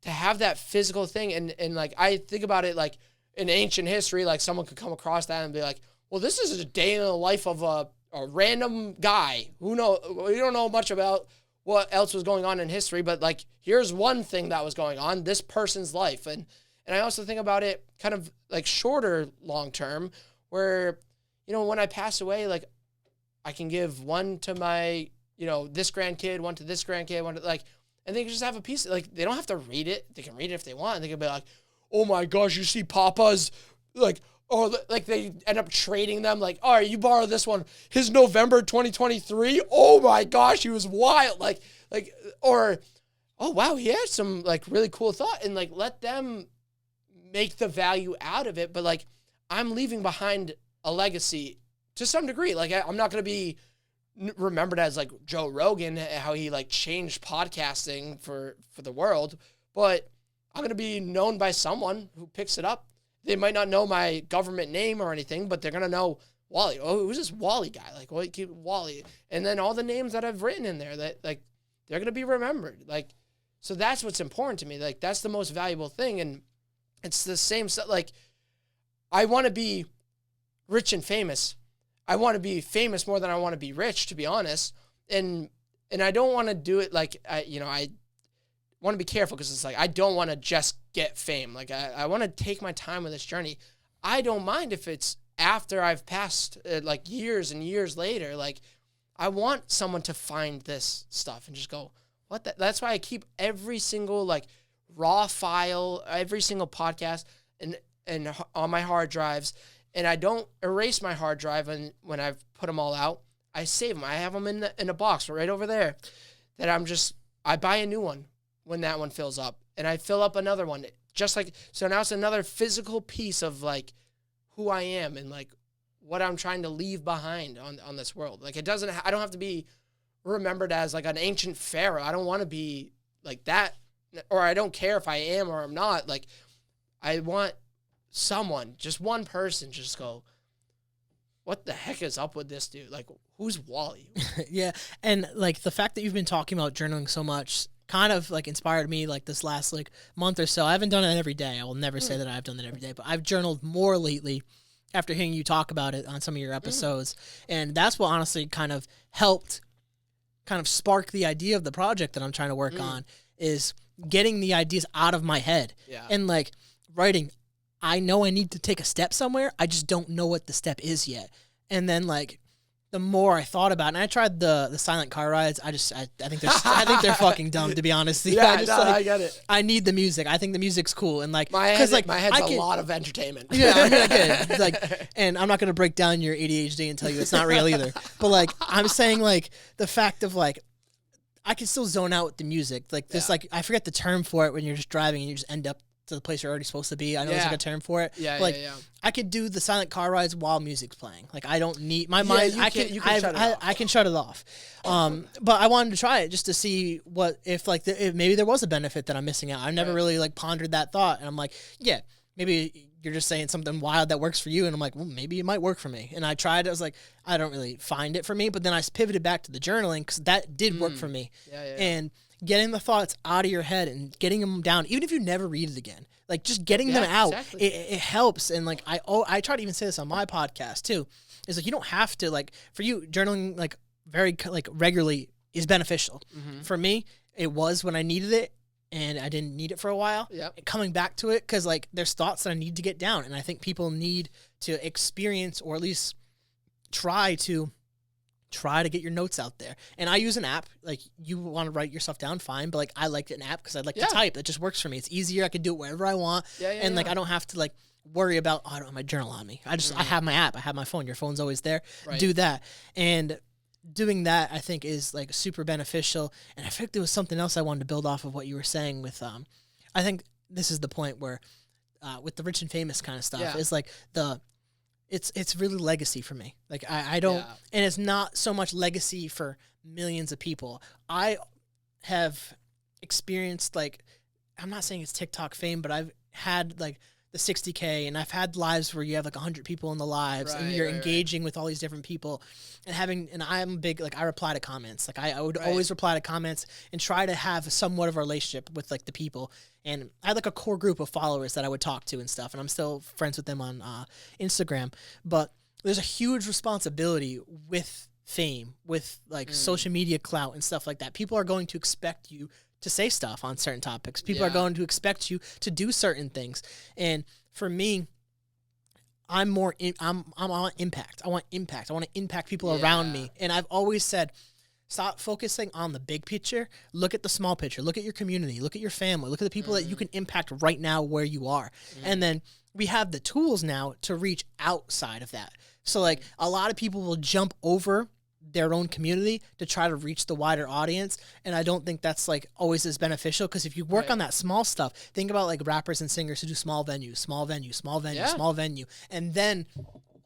to have that physical thing and like I think about it like in ancient history, like someone could come across that and be like, well, this is a day in the life of a random guy we don't know much about what else was going on in history, but like here's one thing that was going on, this person's life. And I also think about it kind of like shorter long term, where, you know, when I pass away, like I can give one to my, you know, this grandkid, one to this grandkid, one to like, and they can just have a piece, like they don't have to read it, they can read it if they want, and they can be like, oh my gosh, you see Papa's like, or like they end up trading them, like, all right, you borrow this one. His November 2023. Oh my gosh, he was wild. Like, or, oh wow, he had some like really cool thought, and like let them make the value out of it. But like, I'm leaving behind a legacy to some degree. Like, I'm not gonna be remembered as like Joe Rogan, how he like changed podcasting for the world, but I'm gonna be known by someone who picks it up. They might not know my government name or anything, but they're going to know wALiE. Oh, who's this wALiE guy? Like, well, keep wALiE. And then all the names that I've written in there that, like, they're going to be remembered. Like, so that's what's important to me. Like, that's the most valuable thing. And it's the same stuff. Like, I want to be rich and famous. I want to be famous more than I want to be rich, to be honest. And I don't want to do it like, I want to be careful, because it's like I don't want to just get fame. Like I want to take my time with this journey. I don't mind if it's after I've passed like years and years later. Like I want someone to find this stuff and just go, what that's why I keep every single like raw file, every single podcast and on my hard drives, and I don't erase my hard drive when I've put them all out. I save them. I have them in a box right over there that I buy a new one when that one fills up, and I fill up another one, just like, so now it's another physical piece of like who I am and like what I'm trying to leave behind on this world. Like I don't have to be remembered as like an ancient pharaoh. I don't want to be like that, or I don't care if I am or I'm not. Like I want someone, just one person, just go, what the heck is up with this dude? Like, who's wALiE? Yeah, and like the fact that you've been talking about journaling so much kind of like inspired me like this last like month or so. I haven't done it every day. I will never say that I've done it every day, but I've journaled more lately after hearing you talk about it on some of your episodes. And that's what honestly kind of helped kind of spark the idea of the project that I'm trying to work on, is getting the ideas out of my head. Yeah. And like writing, I know I need to take a step somewhere. I just don't know what the step is yet. And then like the more I thought about it, and I tried the silent car rides, I think they're fucking dumb, to be honest. I get it. I need the music. I think the music's cool, and like My head's a lot of entertainment. Yeah, I mean, I get it. Like, and I'm not gonna break down your ADHD and tell you it's not real either. But like, I'm saying like the fact of like, I can still zone out with the music. Like this, like I forget the term for it when you're just driving and you just end up to the place you're already supposed to be. I know there's like Yeah. a term for it. Yeah, But, like, yeah. I could do the silent car rides while music's playing. Like I don't need my Yeah, mind. you I can- can you can shut it off. I can shut it off. But I wanted to try it just to see what if like if maybe there was a benefit that I'm missing out. I've never Right. really like pondered that thought, and I'm like, yeah, maybe you're just saying something wild that works for you, and I'm like, well, maybe it might work for me. And I tried. I was like, I don't really find it for me. But then I pivoted back to the journaling because that did work for me. Yeah, yeah. And getting the thoughts out of your head and getting them down, even if you never read it again, like just getting them out, exactly. it helps. And like I try to even say this on my podcast too, is like you don't have to like for you journaling like very like regularly is beneficial. For me, it was when I needed it. And I didn't need it for a while. Yep. Coming back to it, because like there's thoughts that I need to get down, and I think people need to experience or at least try to get your notes out there. And I use an app. Like you want to write your stuff down, fine. But like I like an app because I like Yeah. to type. That just works for me. It's easier. I can do it wherever I want. Yeah, yeah, and like yeah. I don't have to like worry about I don't have my journal on me. I have my app. I have my phone. Your phone's always there. Right. Do that. And doing that I think is like super beneficial. And I think there was something else I wanted to build off of what you were saying with I think this is the point where with the rich and famous kind of stuff Yeah. is like it's really legacy for me. Like I don't Yeah. and it's not so much legacy for millions of people. I have experienced like I'm not saying it's TikTok fame, but I've had like the 60K, and I've had lives where you have like 100 people in the lives, and Right, you're right, right. engaging with all these different people, and I'm big, like I reply to comments, like I would Right. always reply to comments and try to have somewhat of a relationship with like the people, and I had like a core group of followers that I would talk to and stuff, and I'm still friends with them on Instagram, but there's a huge responsibility with fame, with like social media clout and stuff like that. People are going to expect you to say stuff on certain topics. People are Yeah. going to expect you to do certain things. And for me, I want impact. I want impact. I want to impact people around Yeah. me. And I've always said, stop focusing on the big picture. Look at the small picture. Look at your community. Look at your family. Look at the people that you can impact right now where you are. And then we have the tools now to reach outside of that. So like a lot of people will jump over their own community to try to reach the wider audience, and I don't think that's like always as beneficial, because if you work Right. on that small stuff, think about like rappers and singers who do small venue, Yeah. and then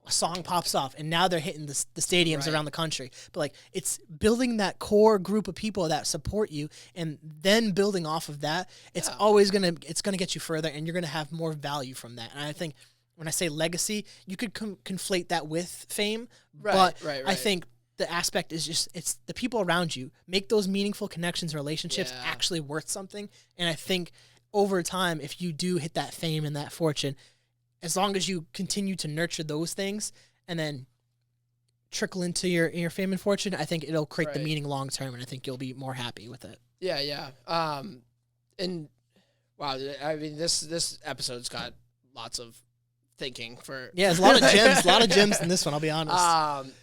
a song pops off and now they're hitting the stadiums Right. around the country. But like it's building that core group of people that support you, and then building off of that, it's always gonna get you further, and you're gonna have more value from that. And I think when I say legacy, you could conflate that with fame, but right, I right. think the aspect is just it's the people around you. Make those meaningful connections and relationships Yeah. actually worth something. And I think over time, if you do hit that fame and that fortune, as long as you continue to nurture those things and then trickle into your fame and fortune, I think it'll create the Right. meaning long term, and I think you'll be more happy with it. Yeah, yeah. And wow, I mean, this episode's got lots of thinking for. Yeah, there's a lot of gems in this one, I'll be honest.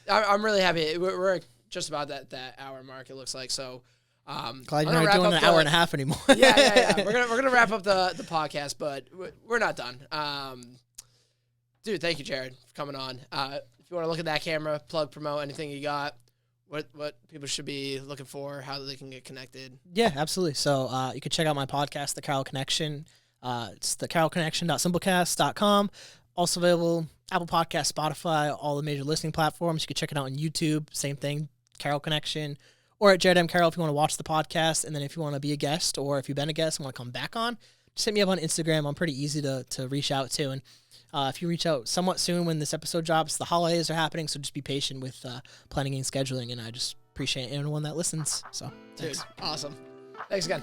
I'm really happy. We're just about that hour mark. It looks like so. Glad I'm you're gonna not wrap doing up an hour and a half anymore. Yeah. We're gonna wrap up the podcast, but we're not done. Dude, thank you, Jared, for coming on. If you want to look at that camera, plug, promote anything you got. What people should be looking for, how they can get connected. Yeah, absolutely. So you can check out my podcast, The Carroll Connection. It's thecarrollconnection.simplecast.com. Also available Apple Podcasts, Spotify, all the major listening platforms. You can check it out on YouTube. Same thing, Carroll Connection. Or at Jared M. Carroll if you want to watch the podcast. And then if you want to be a guest, or if you've been a guest and want to come back on, just hit me up on Instagram. I'm pretty easy to reach out to. And if you reach out somewhat soon when this episode drops, the holidays are happening, so just be patient with planning and scheduling. And I just appreciate anyone that listens. So, Dude, thanks. awesome. Thanks again.